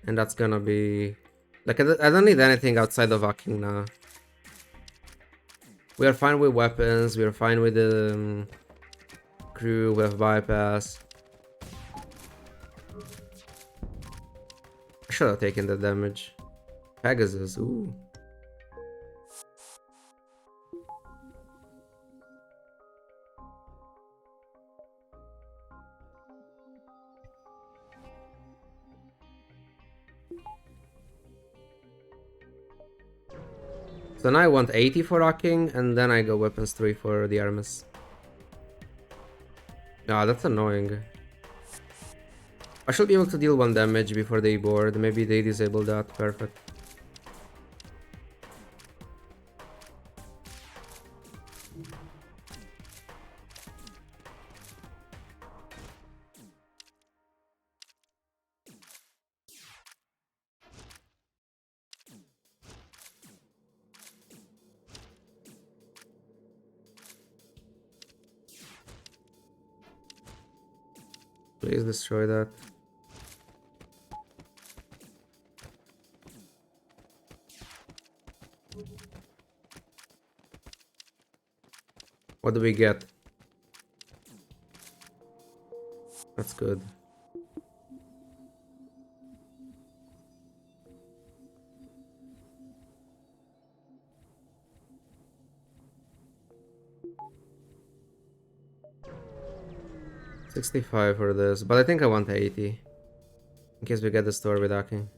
and that's gonna be... Like, I don't need anything outside of hacking now. We are fine with weapons, we are fine with the crew, we have bypass. I should have taken the damage. Pegasus, ooh. So now I want 80 for rocking, and then I go weapons 3 for the Artemis. Ah, that's annoying. I should be able to deal 1 damage before they board. Maybe they disable that. Perfect. Please destroy that. What do we get? That's good. $65 for this, but I think I want 80. In case we get the store with hacking.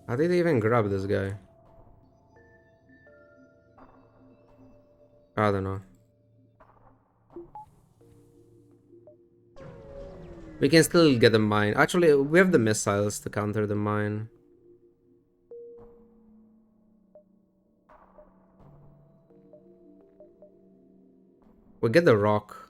How did they even grab this guy? I don't know. We can still get the mine. Actually, we have the missiles to counter the mine. We get the rock.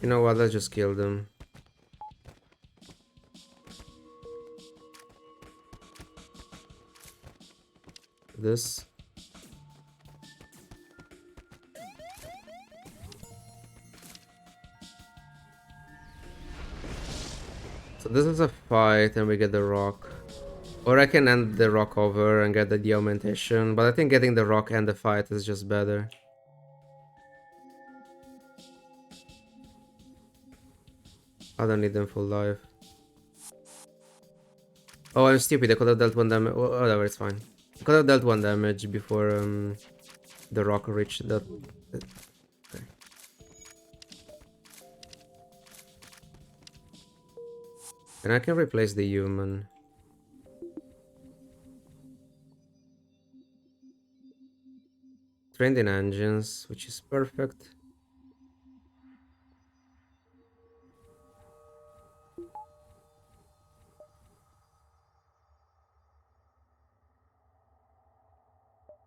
You know what? Let's just kill them. This. So this is a fight and we get the rock. Or I can end the rock over and get the de-augmentation, but I think getting the rock and the fight is just better. I don't need them full life. Oh, I'm stupid. I could have dealt 1 damage. Whatever, it's fine. I could have dealt 1 damage before the rock reached that. Okay. And I can replace the human. Trained in engines, which is perfect.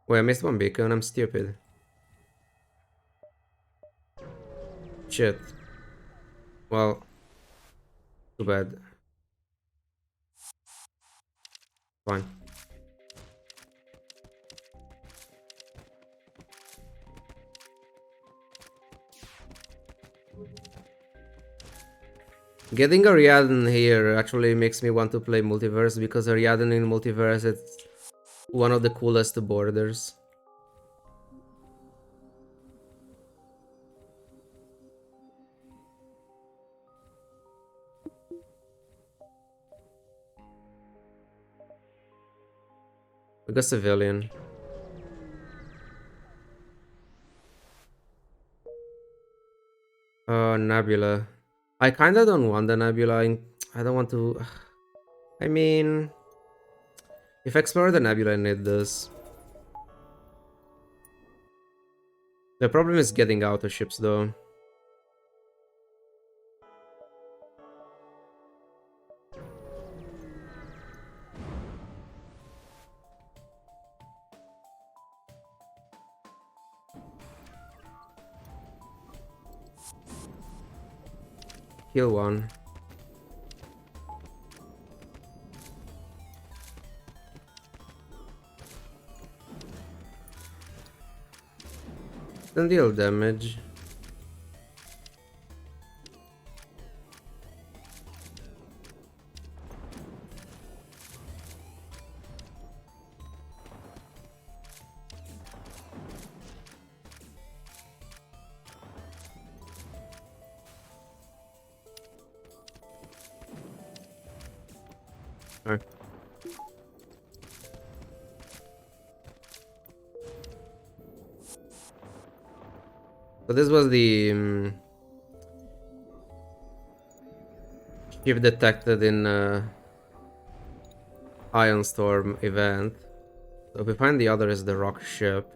Wait, I missed 1 beacon. I'm stupid. Shit. Well, too bad. Fine. Getting Ariadne here actually makes me want to play Multiverse, because Ariadne in Multiverse is one of the coolest borders. We got Civilian. Nebula. I kinda don't want the Nebula. I don't want to... I mean... If I explore the Nebula, I need this. The problem is getting out of ships, though. Kill one. Then deal damage. Alright. So this was the ship detected in Ion Storm event. So if we find the other is the rock ship,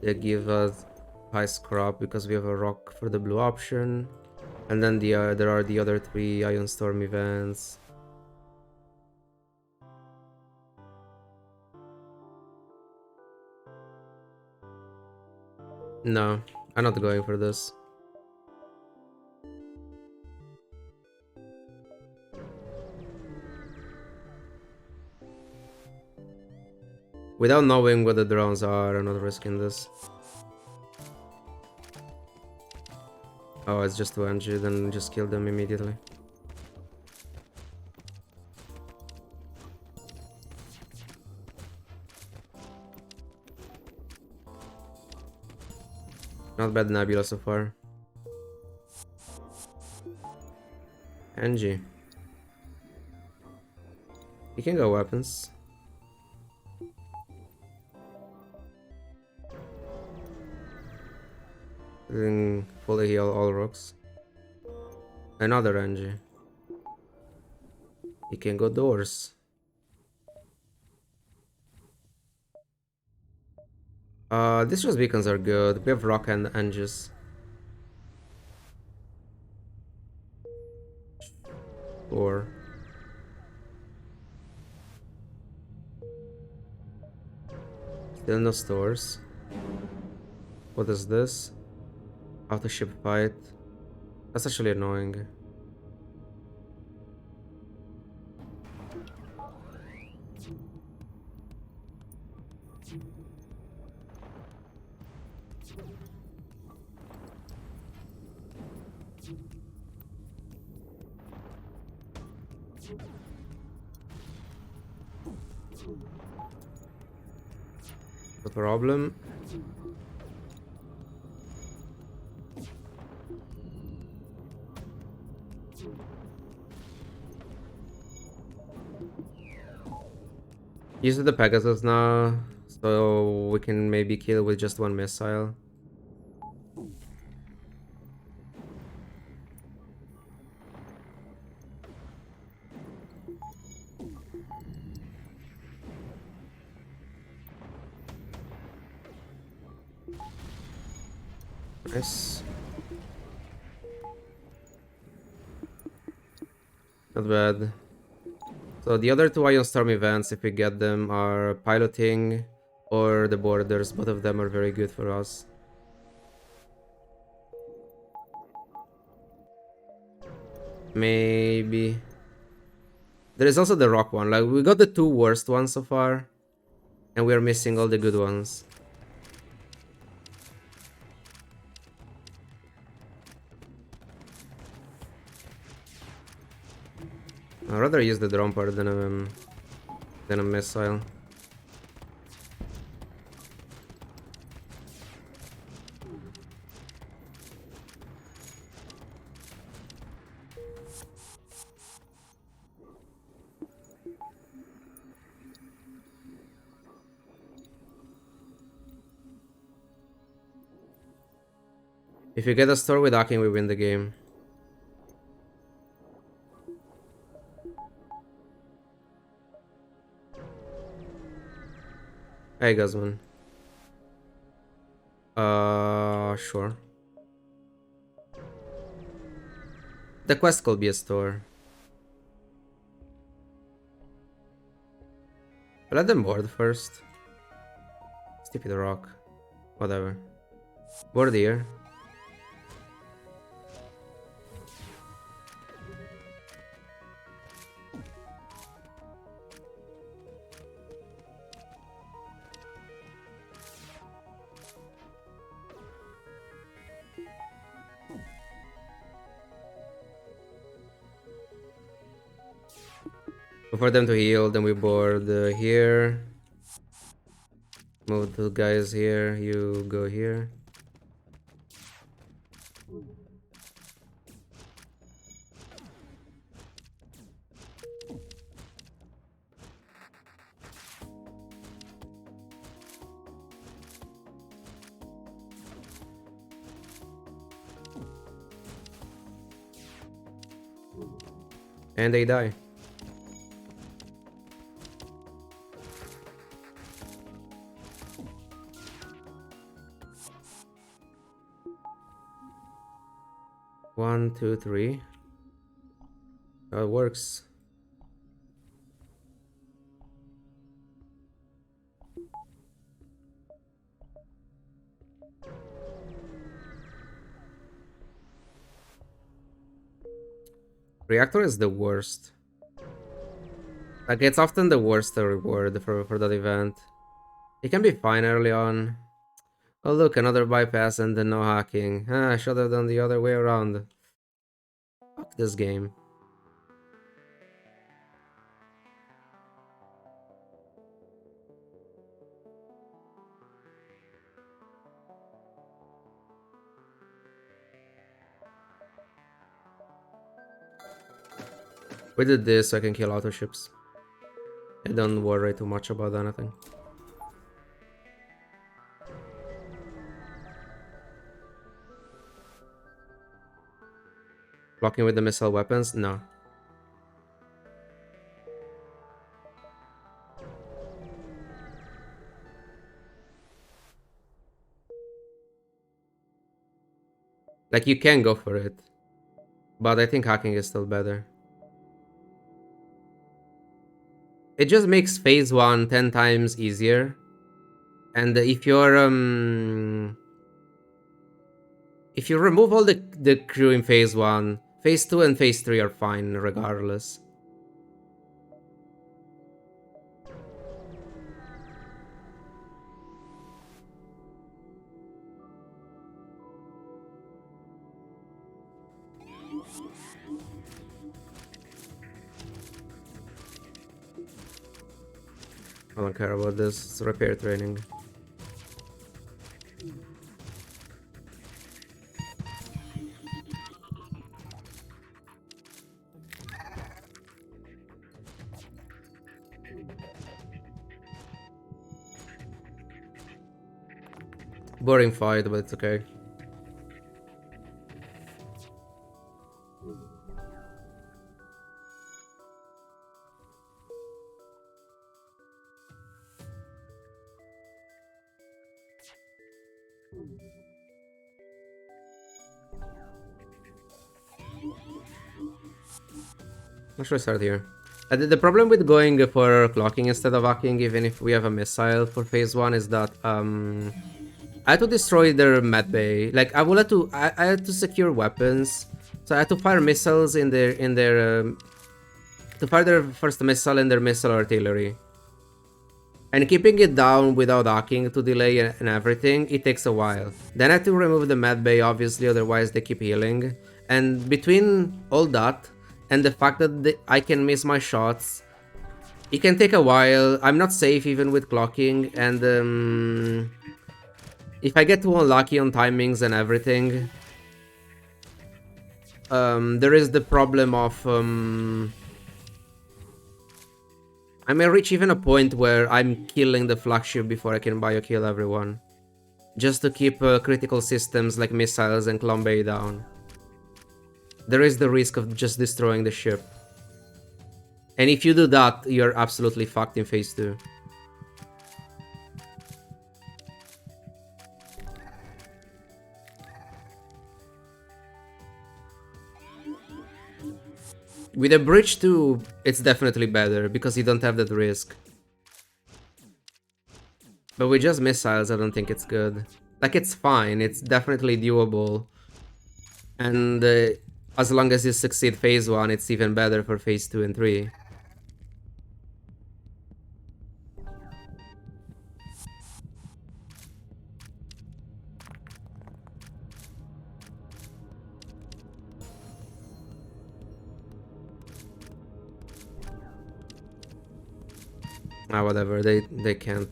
they give us high scrap because we have a rock for the blue option. And then there are the other 3 Ion Storm events. No, I'm not going for this. Without knowing what the drones are, I'm not risking this. Oh, it's just 2 NG, then just kill them immediately. Not bad Nebula so far. NG. You can go weapons. Then fully heal all rocks. Another NG. You can go doors. Distress beacons are good. We have rock and NGs. Or still no stores. What is this? Auto ship fight. That's actually annoying. The problem. Use the Pegasus now, so we can maybe kill with just 1 missile. Nice. Not bad. So the other 2 Ion Storm events, if we get them, are piloting or the borders. Both of them are very good for us. Maybe. There is also the rock one. Like, we got the 2 worst ones so far, and we are missing all the good ones. I'd rather use the drone part than a missile. If you get a store with hacking, we win the game. Hey, Guzman. Sure. The quest could be a store. Let them board first. Stupid rock. Whatever. Board here. For them to heal, then we board here. Move the guys here, you go here. And they die. One, two, three. It works. Reactor is the worst. Like, it's often the worst reward for that event. It can be fine early on. Oh look, another bypass and then no hacking. I should have done the other way around. Fuck this game. We did this so I can kill auto ships. I don't worry too much about anything. Blocking with the missile weapons? No. Like, you can go for it. But I think hacking is still better. It just makes phase 1 10 times easier. And if you remove all the crew in phase 1, phase 2 and phase 3 are fine regardless. I don't care about this. It's repair training. Boring fight, but it's okay. What should I start here? The problem with going for clocking instead of hacking, even if we have a missile for phase 1, is that I had to destroy their med bay. Like, I had to secure weapons, so I had to fire missiles in their to fire their first missile in their missile artillery. And keeping it down without hacking to delay and everything, it takes a while. Then I had to remove the med bay, obviously, otherwise they keep healing. And between all that and the fact that I can miss my shots, it can take a while. I'm not safe even with clocking, and if I get too unlucky on timings and everything, there is the problem of I may reach even a point where I'm killing the flagship before I can bio-kill everyone, just to keep critical systems like missiles and Clone Bay down. There is the risk of just destroying the ship. And if you do that, you're absolutely fucked in phase 2. With a bridge 2, it's definitely better, because you don't have that risk. But with just missiles, I don't think it's good. Like, it's fine, it's definitely doable. And as long as you succeed phase 1, it's even better for phase 2 and 3. Ah, whatever. They can't.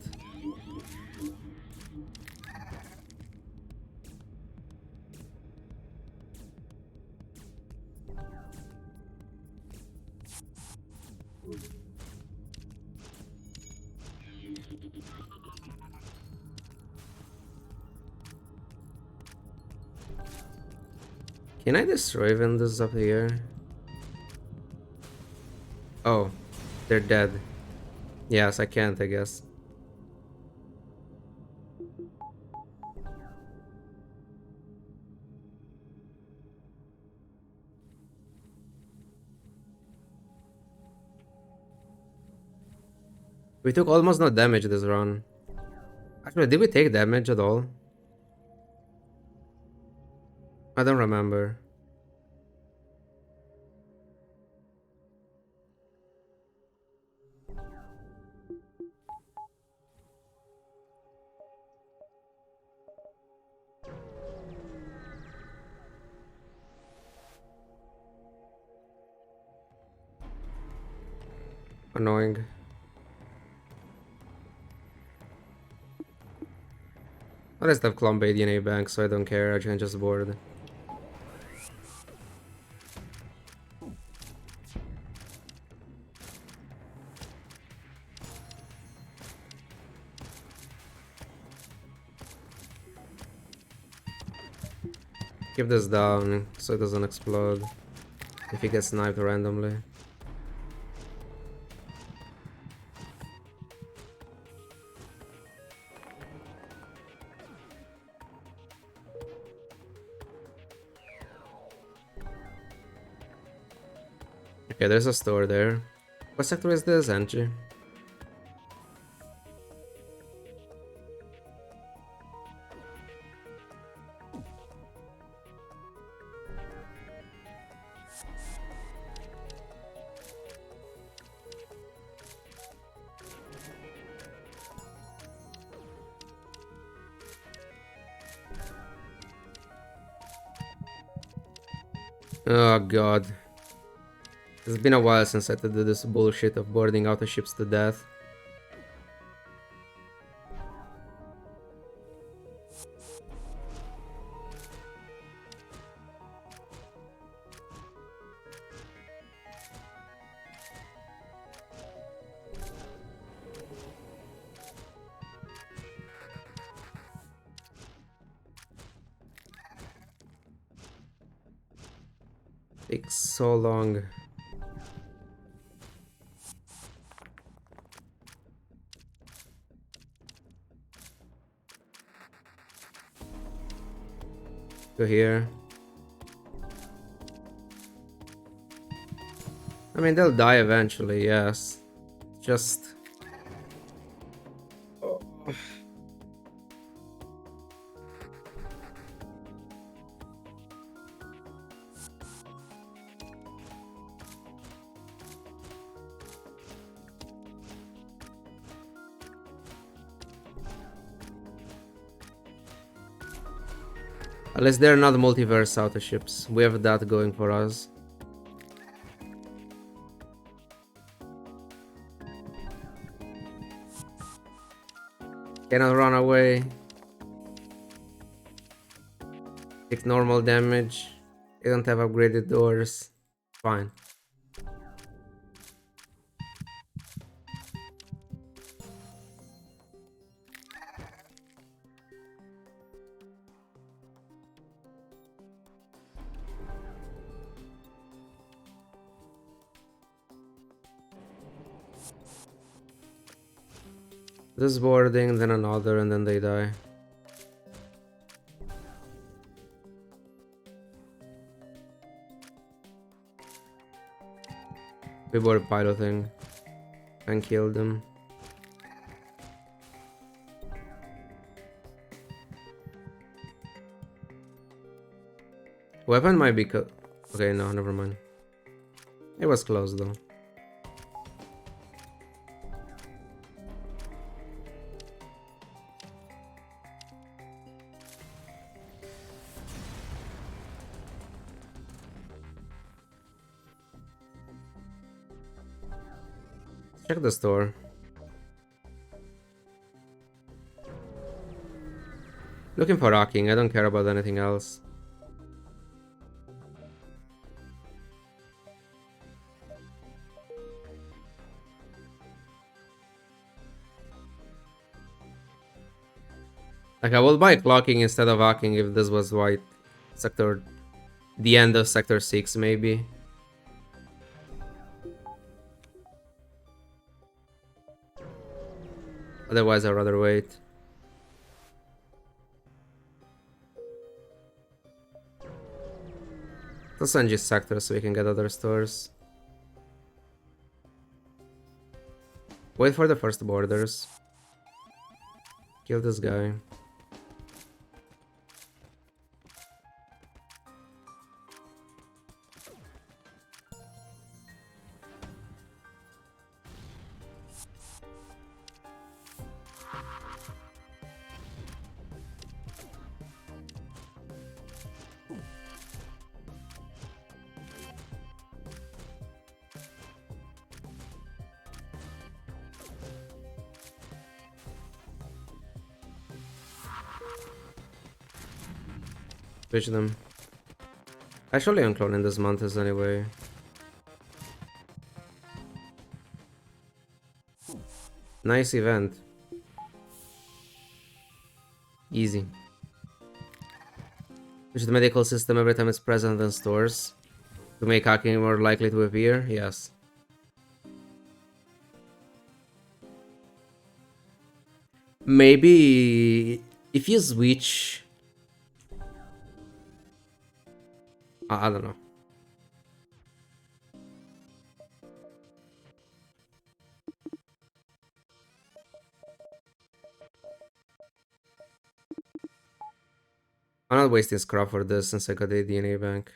Can I destroy windows up here? Oh, they're dead. Yes, I can't, I guess. We took almost no damage this run. Actually, did we take damage at all? I don't remember. Annoying. I just have Clombade DNA bank, so I don't care. I can just board. Keep this down so it doesn't explode if he gets sniped randomly. Okay, there's a store there. What sector is this, Angie? Oh god. It's been a while since I had to do this bullshit of boarding auto ships to death. Takes so long. Go here. I mean, they'll die eventually, yes. Just... At least they're not multiverse auto ships. We have that going for us. Cannot run away. Take normal damage. They don't have upgraded doors. Fine. This boarding, then another, and then they die. We were piloting and killed them. Weapon might be okay, no, never mind. It was close though. Check the store. Looking for rocking, I don't care about anything else. Like, I would buy clocking instead of hacking if this was white. Sector... The end of Sector 6, maybe. Otherwise, I'd rather wait. Let's send just sector so we can get other stores. Wait for the first borders. Kill this guy. Switch them. Actually, I'm cloning this Mantis anyway. Nice event. Easy. Switch the medical system every time it's present in stores. To make hacking more likely to appear? Yes. Maybe... if you switch... I don't know. I'm not wasting scrap for this since I got a DNA bank.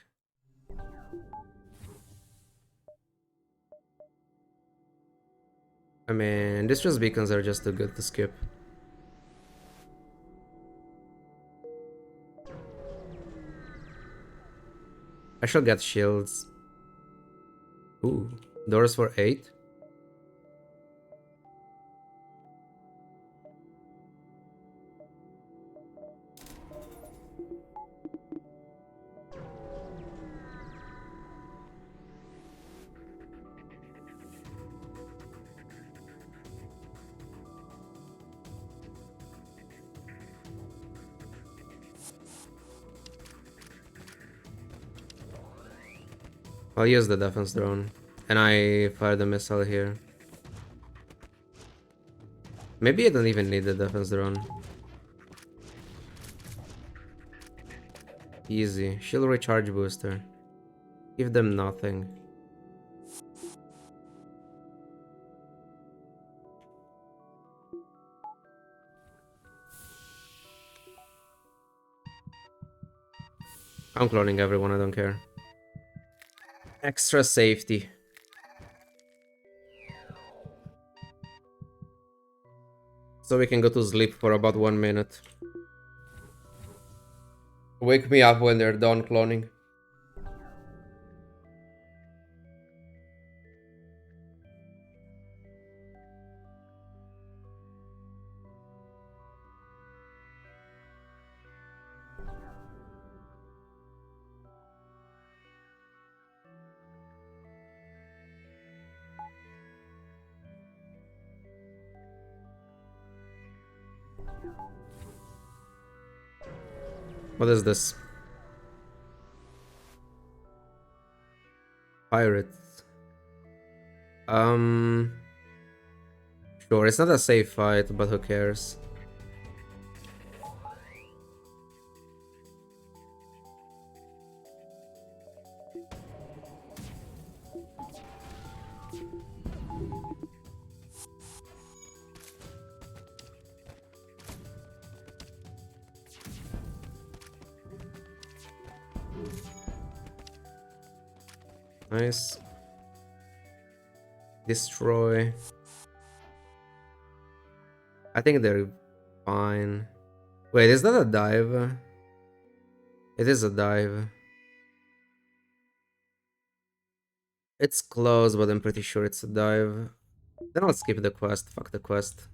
I mean, distress beacons are just too good to skip. I shall get shields. Ooh, doors for 8. I'll use the defense drone. And I fire the missile here. Maybe I don't even need the defense drone. Easy. Shield recharge booster. Give them nothing. I'm cloning everyone, I don't care. Extra safety. So we can go to sleep for about 1 minute. Wake me up when they're done cloning. What is this? Pirates. Sure, it's not a safe fight, but who cares? Nice. Destroy. I think they're fine. Wait, is that a dive? It is a dive. It's close, but I'm pretty sure it's a dive. Then I'll skip the quest. Fuck the quest.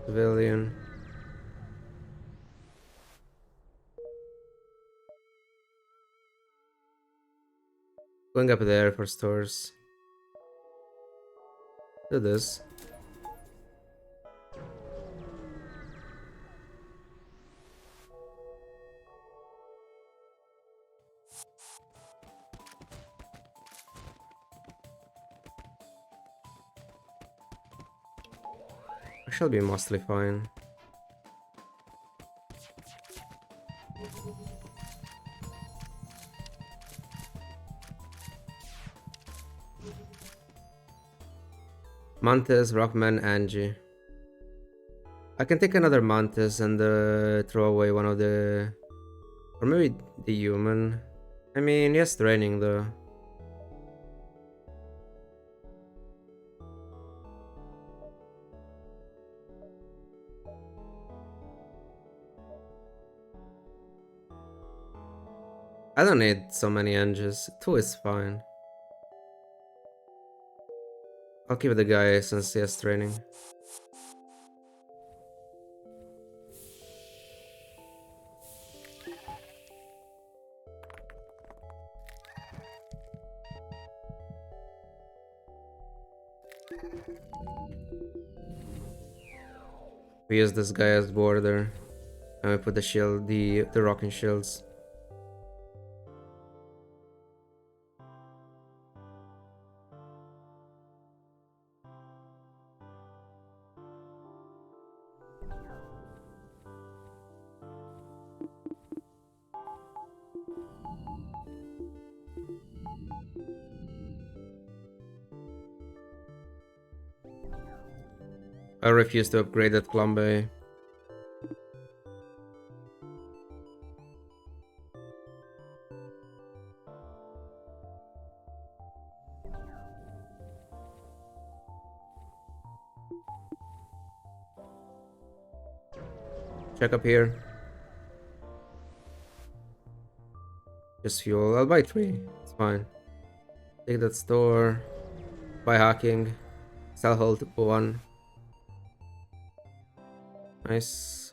Civilian. Going up there for stores. Do this. I shall be mostly fine. Mantis, Rockman, Angie. I can take another Mantis and throw away one of the... Or maybe the human. I mean, yes, training though. I don't need so many Anges. 2 is fine. I'll keep the guy since he has training. We use this guy as border. And we put the shield, the rocking shields. I refuse to upgrade that Clombe. Check up here. Just fuel. I'll buy 3. It's fine. Take that store. Buy hacking. Sell hold 1. Nice.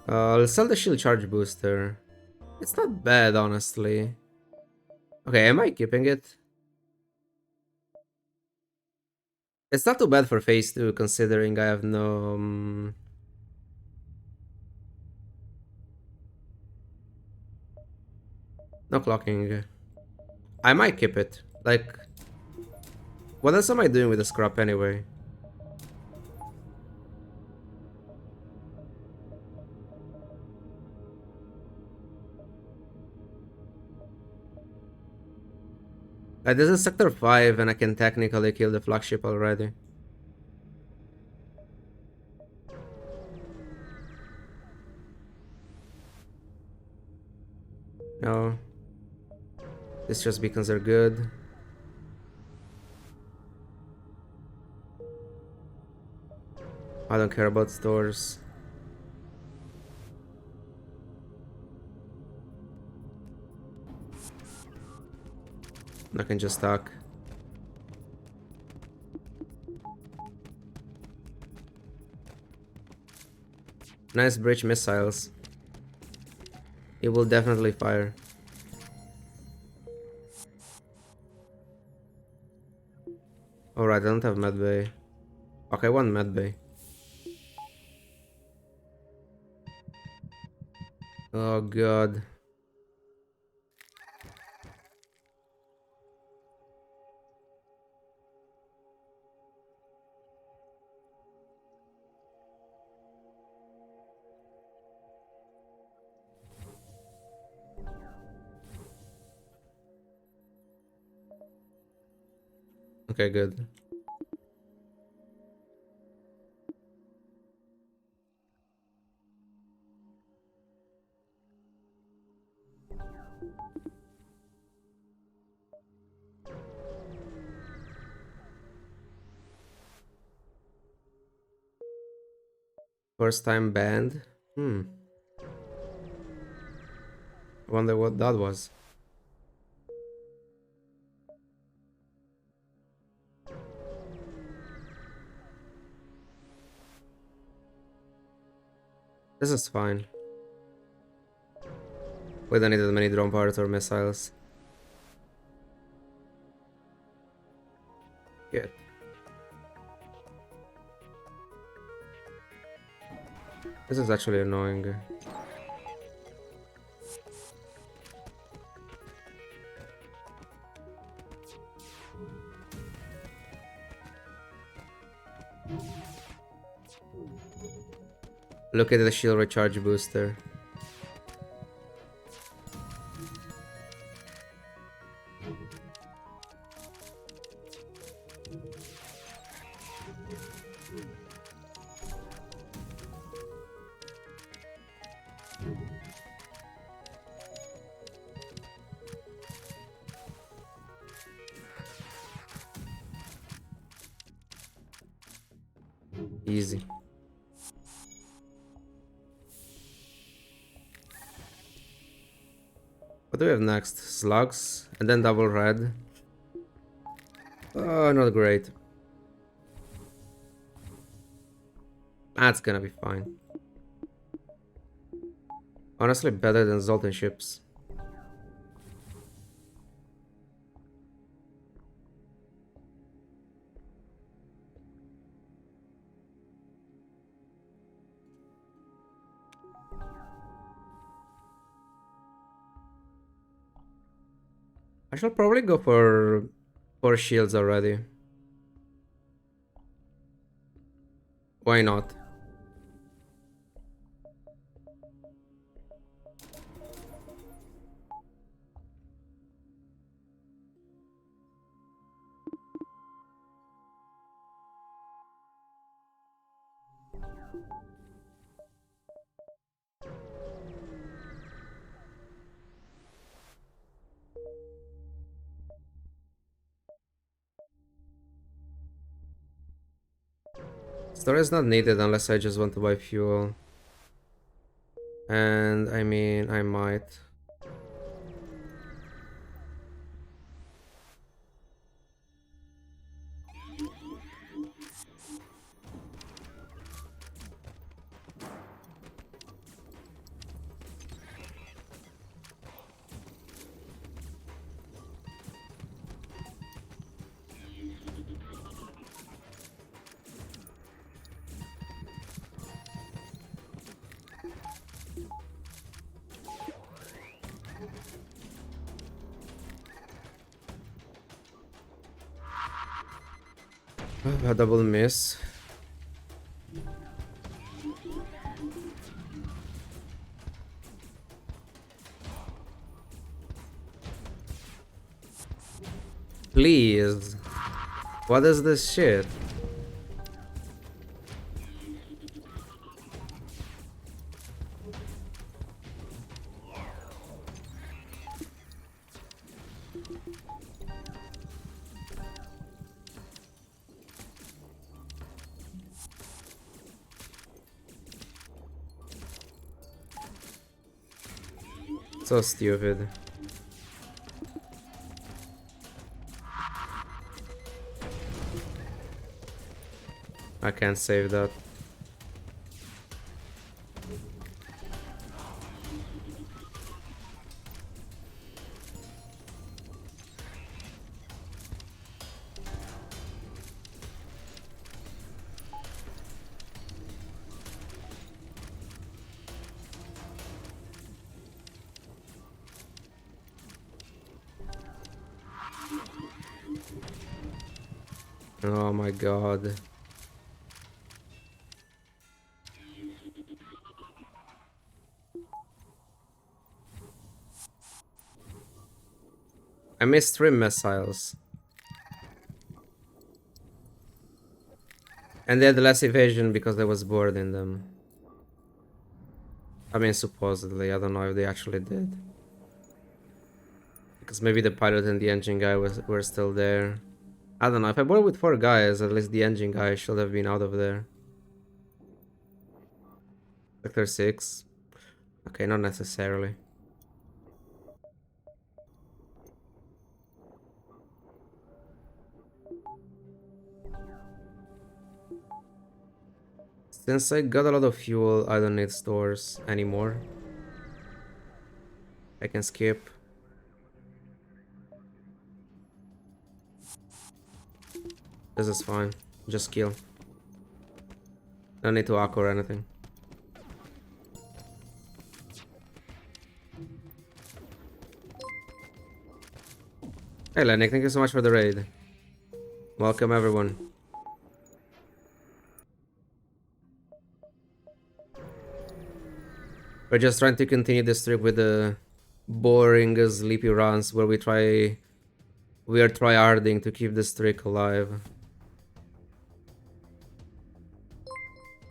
I'll sell the shield charge booster. It's not bad, honestly. Okay, am I keeping it? It's not too bad for phase 2, considering I have no... no clocking. I might keep it. Like... What else am I doing with the scrap anyway? Like, this is sector 5 and I can technically kill the flagship already. No. Distress beacons are good. I don't care about stores. I can just talk. Nice bridge missiles. It will definitely fire. Alright, I don't have medbay. Okay, 1 medbay. Oh god. Okay, good. First time banned? Wonder what that was. This is fine. We don't need that many drone parts or missiles. Good. This is actually annoying. Look at the shield recharge booster. Easy. What do we have next? Slugs, and then double red. Oh, not great. That's gonna be fine. Honestly, better than Zoltan ships. I shall probably go for 4 shields already. Why not? Store is not needed unless I just want to buy fuel. And I mean, I might. A double miss. Please. What is this shit? So stupid. I can't save that. Oh my god. I missed 3 missiles. And they had less evasion because I was bored in them. I mean, supposedly. I don't know if they actually did. Because maybe the pilot and the engine guy were still there. I don't know. If I board with 4 guys, at least the engine guy should have been out of there. Sector 6. Okay, not necessarily. Since I got a lot of fuel, I don't need stores anymore. I can skip. This is fine. Just kill. Don't need to arc or anything. Hey Lennick, thank you so much for the raid. Welcome everyone. We're just trying to continue this streak with the boring, sleepy runs where we are tryharding to keep the streak alive.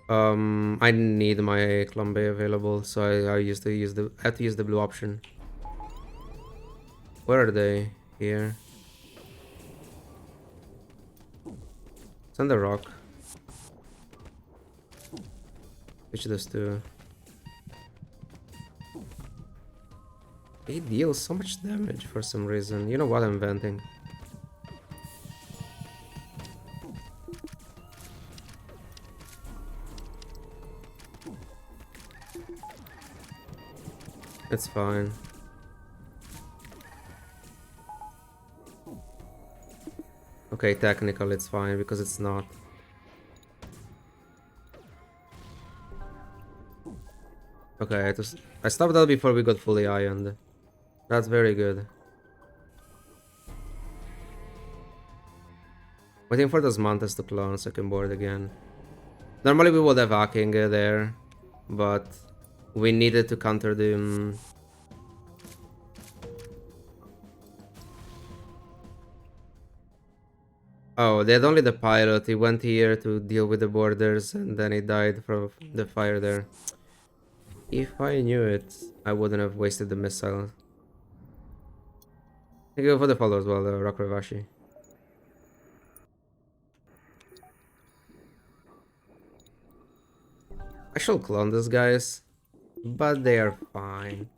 I need my Clambe available, so I have to use the blue option. Where are they? Here. It's on the rock. Which does too. It deals so much damage for some reason. You know what I'm venting. It's fine. Okay, technically it's fine because it's not. Okay, I stopped that before we got fully ironed. That's very good. Waiting for those Mantis to clone so I can board again. Normally we would have hacking there, but we needed to counter them. Oh, they had only the pilot. He went here to deal with the borders and then he died from the fire there. If I knew it, I wouldn't have wasted the missile. Thank you for the follow as well, Rock Ravashi. I shall clone these guys, but they are fine.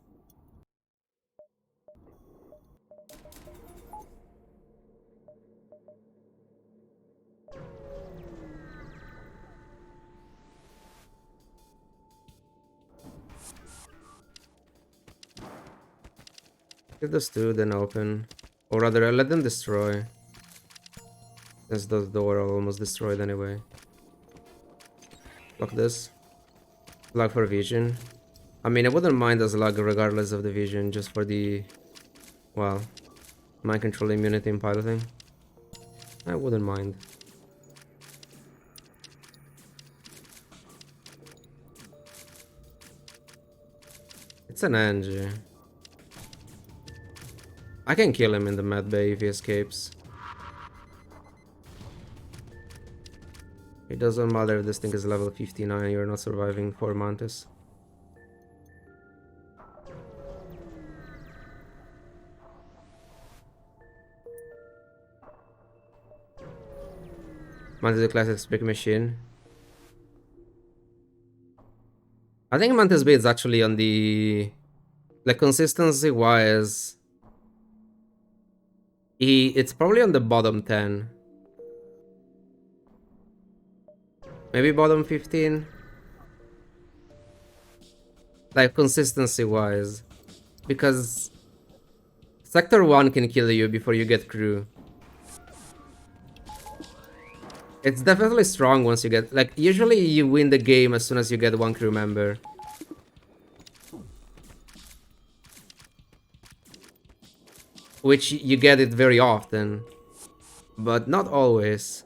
Get those two, then open. Or rather, let them destroy. Since those doors are almost destroyed anyway. Lock this. Lag for vision. I mean, I wouldn't mind as lag regardless of the vision, just for the... well, mind control immunity and piloting. I wouldn't mind. It's an Angie. I can kill him in the med bay if he escapes. It doesn't matter if this thing is level 59, you're not surviving 4 Mantis. Mantis is a classic spec machine. I think Mantis B is actually on the... like, consistency wise... it's probably on the bottom 10. Maybe bottom 15. Like, consistency wise. Because Sector 1 can kill you before you get crew. It's definitely strong once you get... like, usually you win the game as soon as you get one crew member. Which you get it very often. But not always.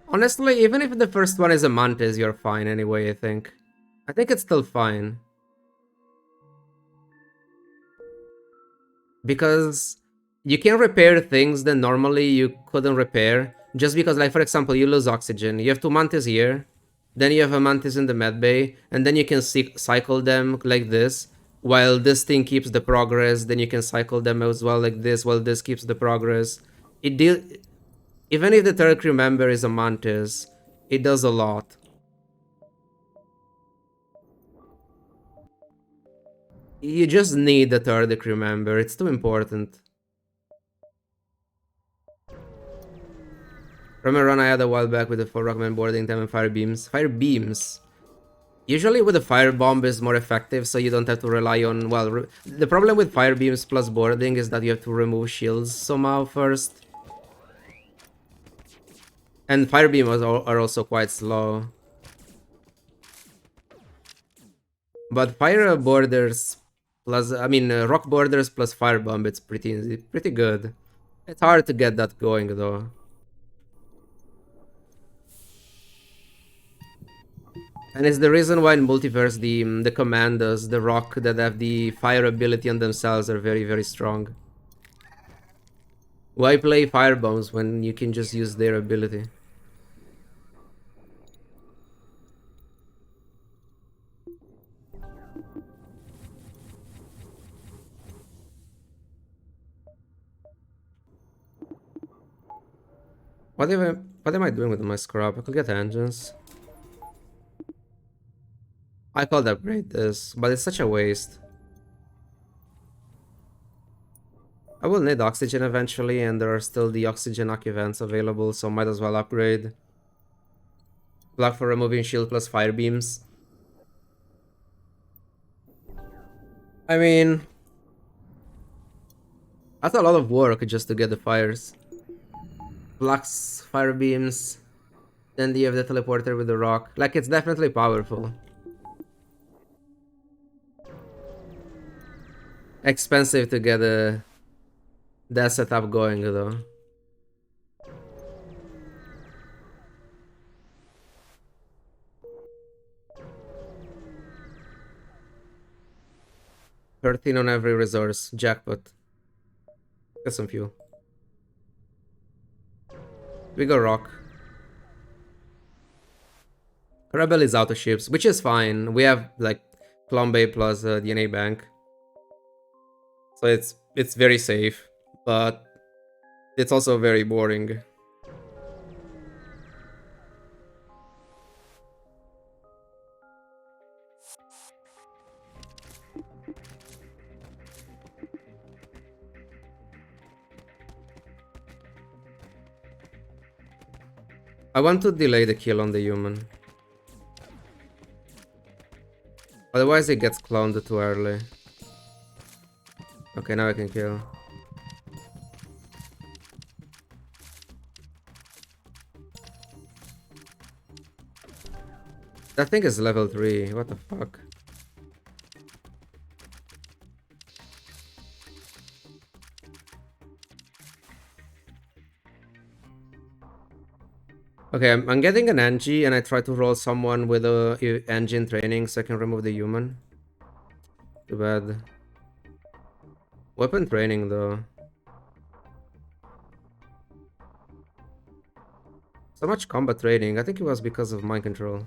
Honestly, even if the first one is a Mantis, you're fine anyway, I think. I think it's still fine. Because you can repair things that normally you couldn't repair. Just because, like, for example, you lose oxygen. You have two Mantis here. Then you have a Mantis in the med bay. And then you can cycle them like this. While this thing keeps the progress. Then you can cycle them as well like this. While this keeps the progress. Even if the third crew member is a Mantis, it does a lot. You just need the third crew member, it's too important. From a run I had a while back with the 4 Rockman boarding time and fire beams. Fire beams. Usually with a fire bomb is more effective, so you don't have to rely on... Well, the problem with fire beams plus boarding is that you have to remove shields somehow first. And fire beams are also quite slow. But fire borders plus... I mean, rock borders plus fire bomb, it's pretty good. It's hard to get that going, though. And it's the reason why in Multiverse the commandos, the rock that have the fire ability on themselves are very, very strong. Why play fire bombs when you can just use their ability? What am I doing with my scrap? I could get engines. I could upgrade this, but it's such a waste. I will need oxygen eventually, and there are still the oxygen arc events available, so might as well upgrade. Block for removing shield plus fire beams. I mean, that's a lot of work just to get the fires. Blocks, fire beams, then you have the teleporter with the rock. Like, it's definitely powerful. Expensive to get that setup going though. $13 on every resource. Jackpot. Get some fuel. We go rock. Rebel is out of ships, which is fine. We have like Clombe plus DNA bank. So it's very safe, but it's also very boring. I want to delay the kill on the human. Otherwise it gets cloned too early. Okay, now I can kill. That thing is level 3, what the fuck? Okay, I'm getting an Angie and I try to roll someone with a engine training so I can remove the human. Too bad. Weapon training though. So much combat training. I think it was because of mind control.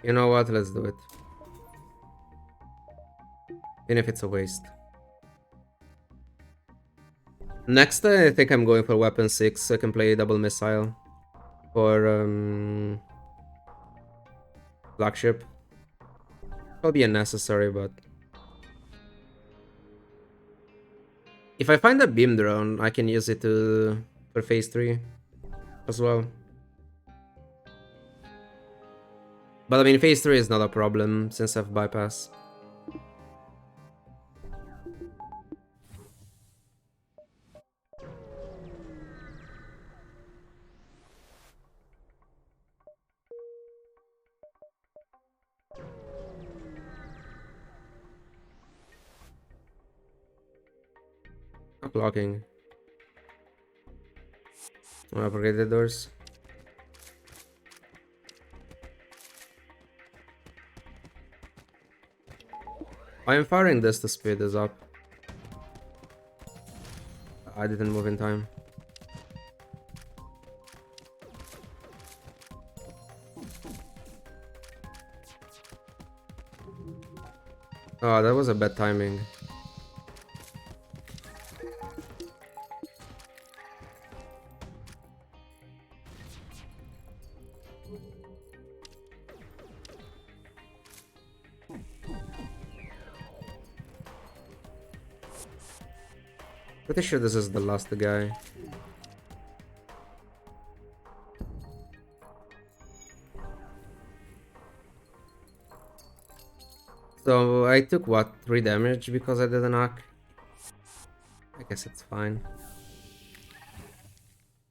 You know what? Let's do it. Even if it's a waste. Next, I think I'm going for weapon 6 so I can play double missile for flagship. Will be unnecessary, but if I find a beam drone, I can use it for phase 3 as well. But I mean, phase 3 is not a problem since I've bypass. Not blocking. I'll upgrade the doors. I am firing this to speed this up. I didn't move in time. Oh, that was a bad timing. Pretty sure this is the last guy. So I took what, 3 damage because I did a knock? I guess it's fine.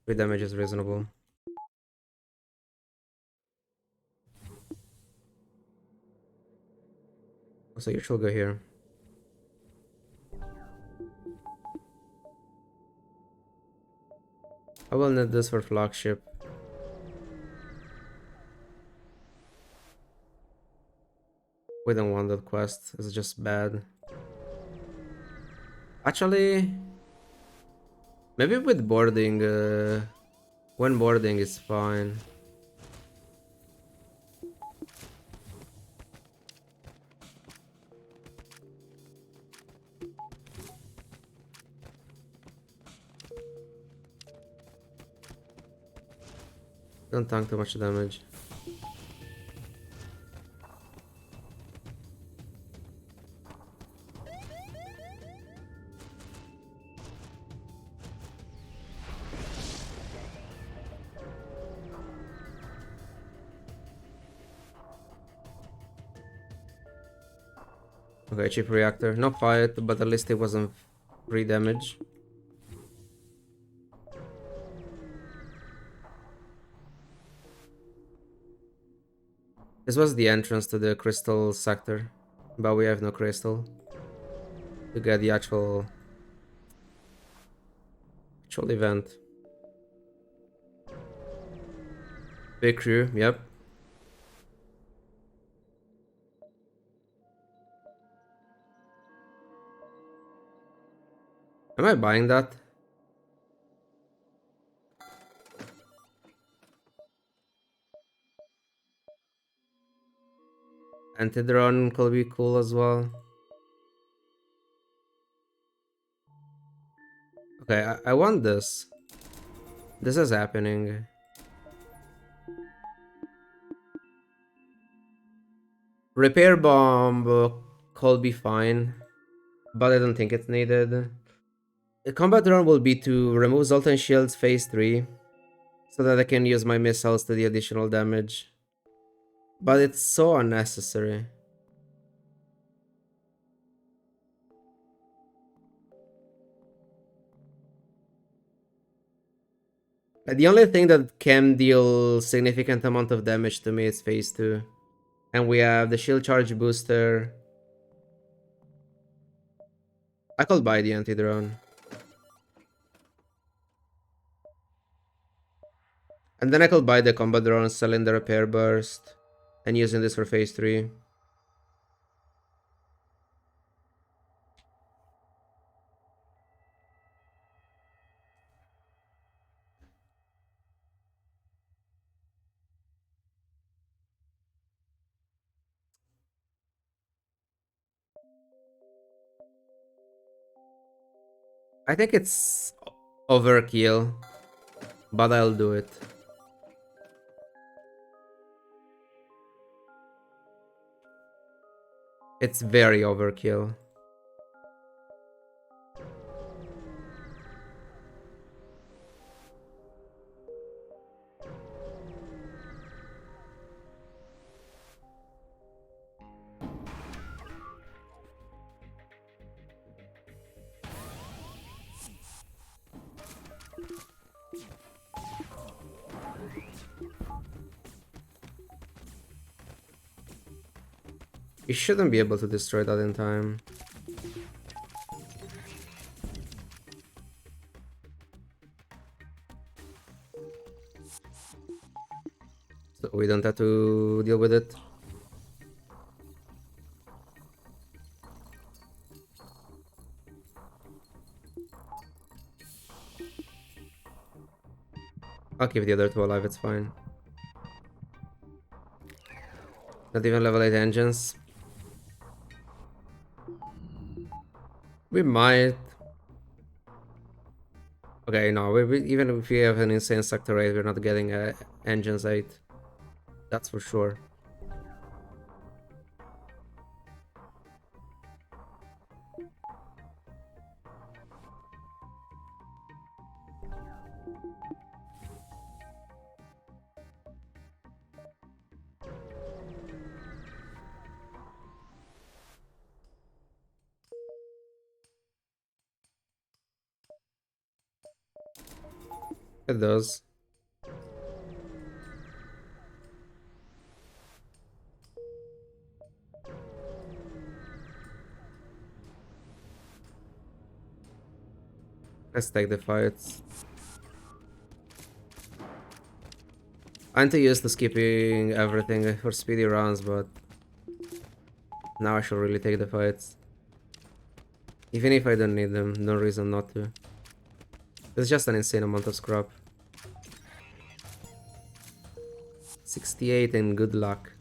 3 damage is reasonable. So you should go here. I will need this for flagship. We don't want that quest, it's just bad. Actually, maybe with boarding, when boarding is fine. Don't tank too much damage. Okay, cheap reactor. No fight, but at least it wasn't free damage. This was the entrance to the crystal sector, but we have no crystal to get the actual event. Big crew, yep. Am I buying that? Anti-drone could be cool as well. Okay, I want this. This is happening. Repair bomb could be fine, but I don't think it's needed. The combat drone will be to remove Zoltan shields phase 3, so that I can use my missiles to the additional damage. But it's so unnecessary. The only thing that can deal significant amount of damage to me is phase 2. And we have the shield charge booster. I could buy the anti-drone. And then I could buy the combat drone, selling the repair burst, and using this for phase 3. I think it's overkill, but I'll do it. It's very overkill. You shouldn't be able to destroy that in time. So we don't have to deal with it. I'll keep the other two alive, it's fine. Not even level 8 engines. We might. Okay, no, even if we have an insane sector 8, we're not getting engines 8. That's for sure. It does. Let's take the fights. I'm too used to skipping everything for speedy runs, but now I should really take the fights. Even if I don't need them, no reason not to. It's just an insane amount of scrap. 68 and good luck.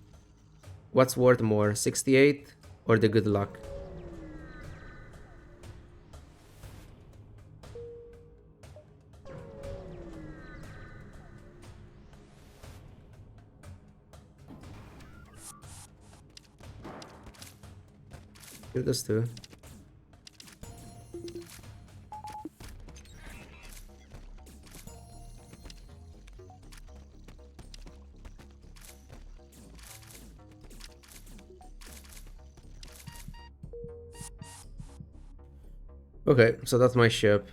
What's worth more, 68 or the good luck? Kill this too. Okay, so that's my ship.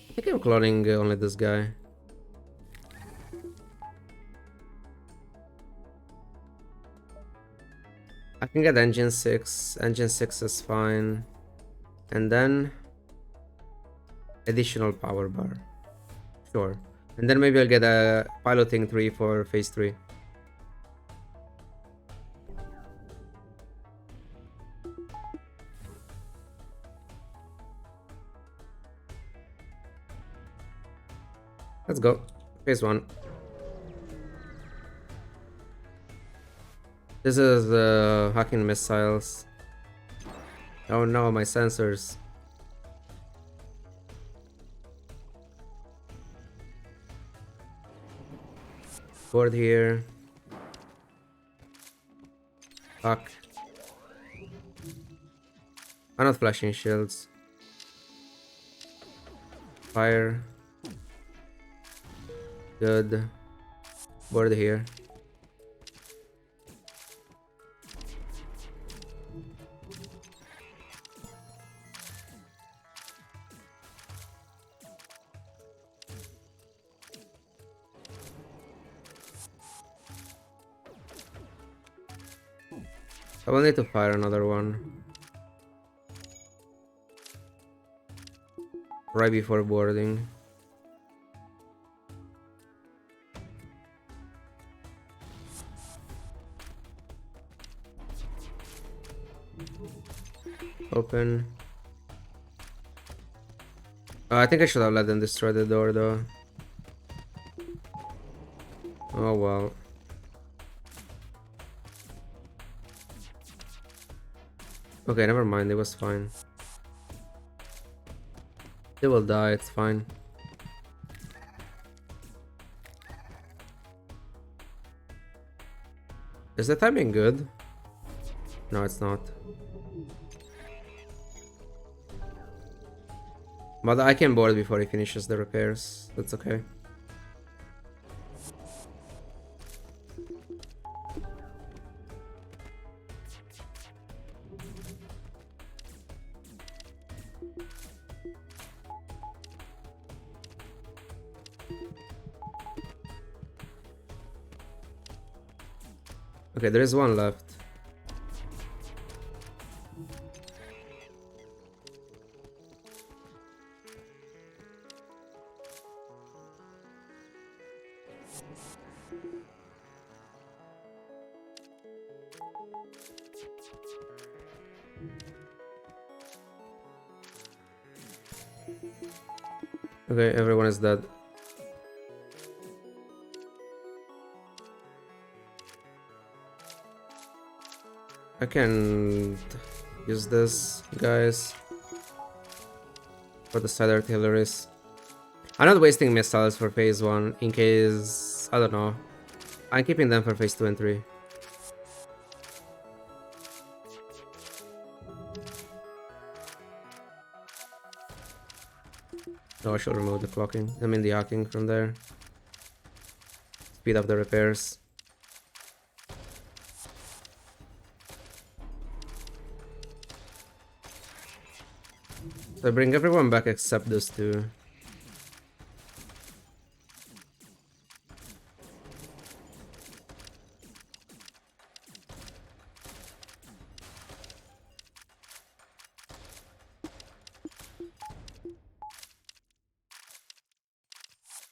I think I'm cloning only this guy. I can get engine 6. Engine 6 is fine. And then additional power bar. Sure. And then maybe I'll get a piloting 3 for phase 3. Let's go. Phase 1. This is hacking missiles. Oh no, my sensors. Board here. Fuck. I'm not flashing shields. Fire. Good. Board here. I will need to fire another one right before boarding. Open. I think I should have let them destroy the door though. Oh well. Okay, never mind, it was fine. They will die, it's fine. Is the timing good? No, it's not. But I can board before he finishes the repairs. That's okay. Okay, there is one left. Okay, everyone is dead. I can use this, guys, for the side artilleries. I'm not wasting missiles for phase 1 in case, I don't know, I'm keeping them for phase 2 and 3. Oh, I should remove the clocking. I mean the hacking from there. Speed up the repairs. So I bring everyone back except those two.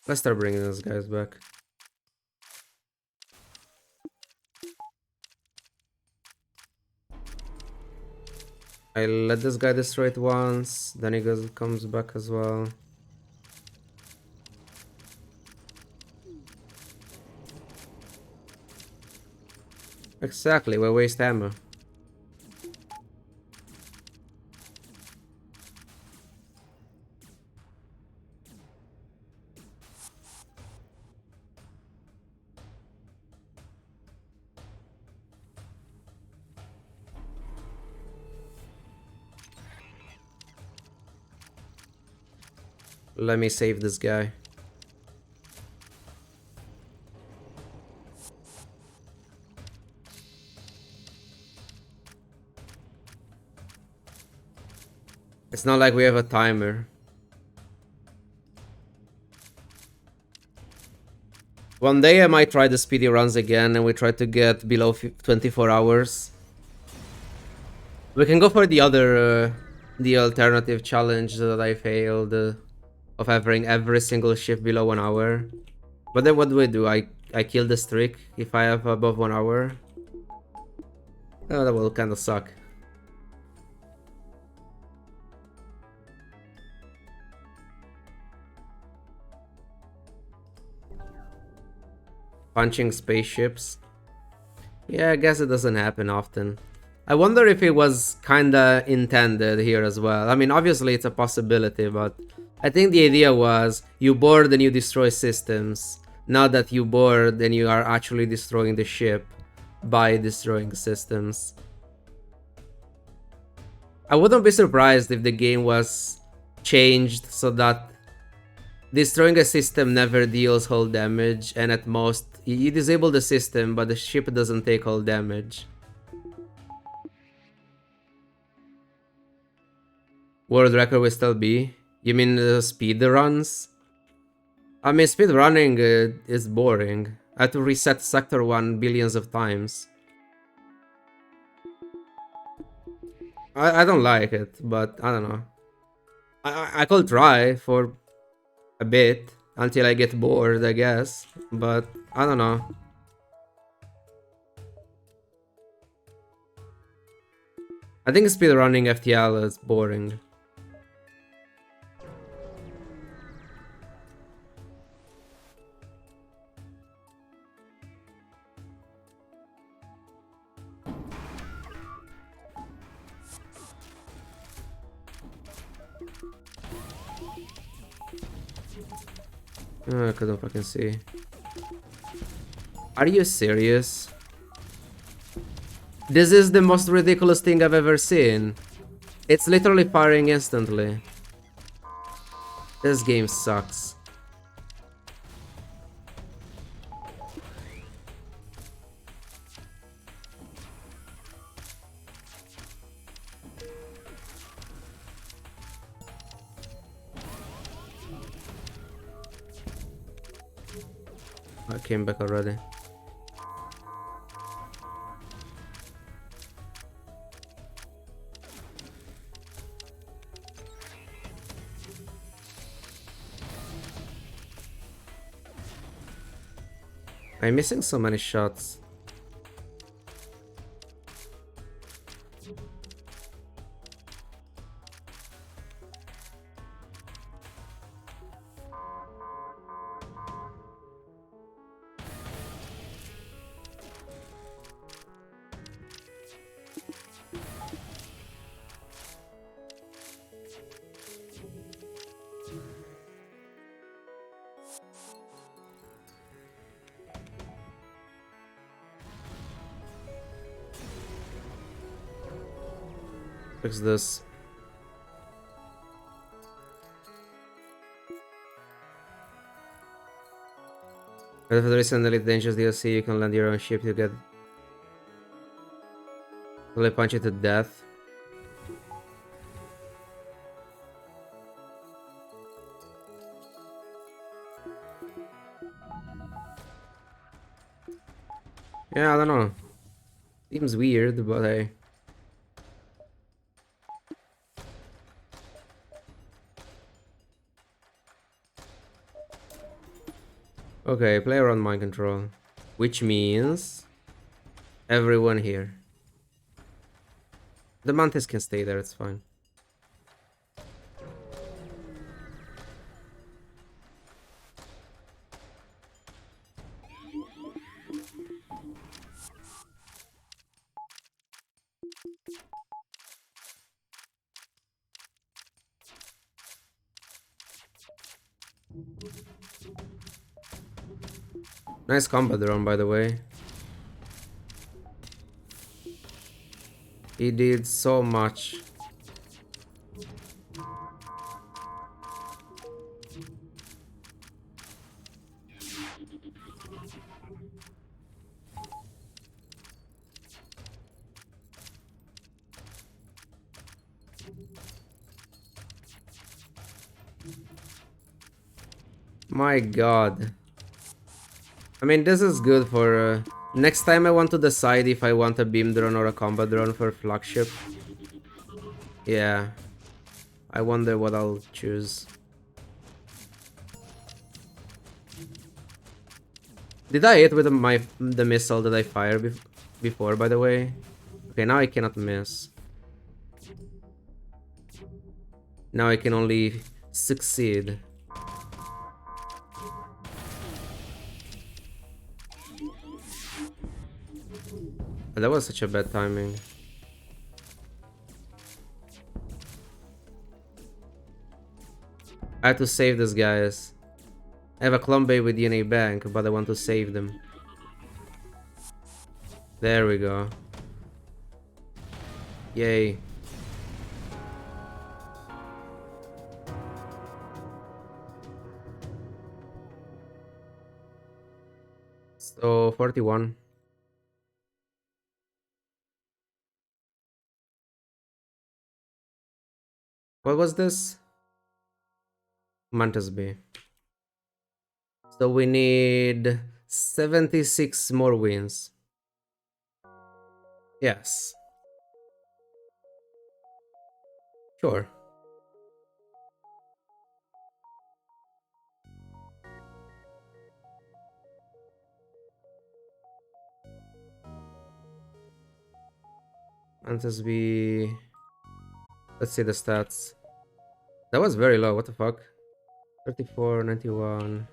Let's start bringing those guys back. I let this guy destroy it once, then he comes back as well. Exactly, we waste ammo. Let me save this guy. It's not like we have a timer. One day I might try the speedy runs again and we try to get below 24 hours. We can go for the other, the alternative challenge that I failed of having every single shift below 1 hour. But then what do? I kill the streak if I have above 1 hour? Oh, that will kind of suck. Punching spaceships. Yeah, I guess it doesn't happen often. I wonder if it was kinda intended here as well. I mean, obviously it's a possibility, but I think the idea was you board and you destroy systems. Not that you board and you are actually destroying the ship by destroying systems. I wouldn't be surprised if the game was changed so that destroying a system never deals hull damage, and at most, you disable the system, but the ship doesn't take hull damage. World record will still be? You mean speed runs? I mean, speed running is boring. I had to reset Sector 1 billions of times. I don't like it, but I don't know. I could try for a bit until I get bored, I guess, but I don't know. I think speedrunning FTL is boring. I couldn't fucking see. Are you serious? This is the most ridiculous thing I've ever seen. It's literally firing instantly. This game sucks. I came back already. I'm missing so many shots. Fix this. If there is an Elite Dangerous DLC, you can land your own ship to get... Will I punch you to death? Yeah, I don't know. Seems weird, but hey. Okay, player on mind control. Which means... everyone here. The Mantis can stay there, it's fine. Nice combat drone, by the way. He did so much. My god. I mean, this is good for... next time I want to decide if I want a beam drone or a combat drone for flagship. Yeah. I wonder what I'll choose. Did I hit with the missile that I fired before, by the way? Okay, now I cannot miss. Now I can only succeed. That was such a bad timing. I had to save these guys. I have a clone bay with DNA bank, but I want to save them. There we go. Yay. So 41. What was this? Mantis B. So we need 76 more wins. Yes. Sure. Mantis B. Let's see the stats. That was very low, what the fuck? 34, 91.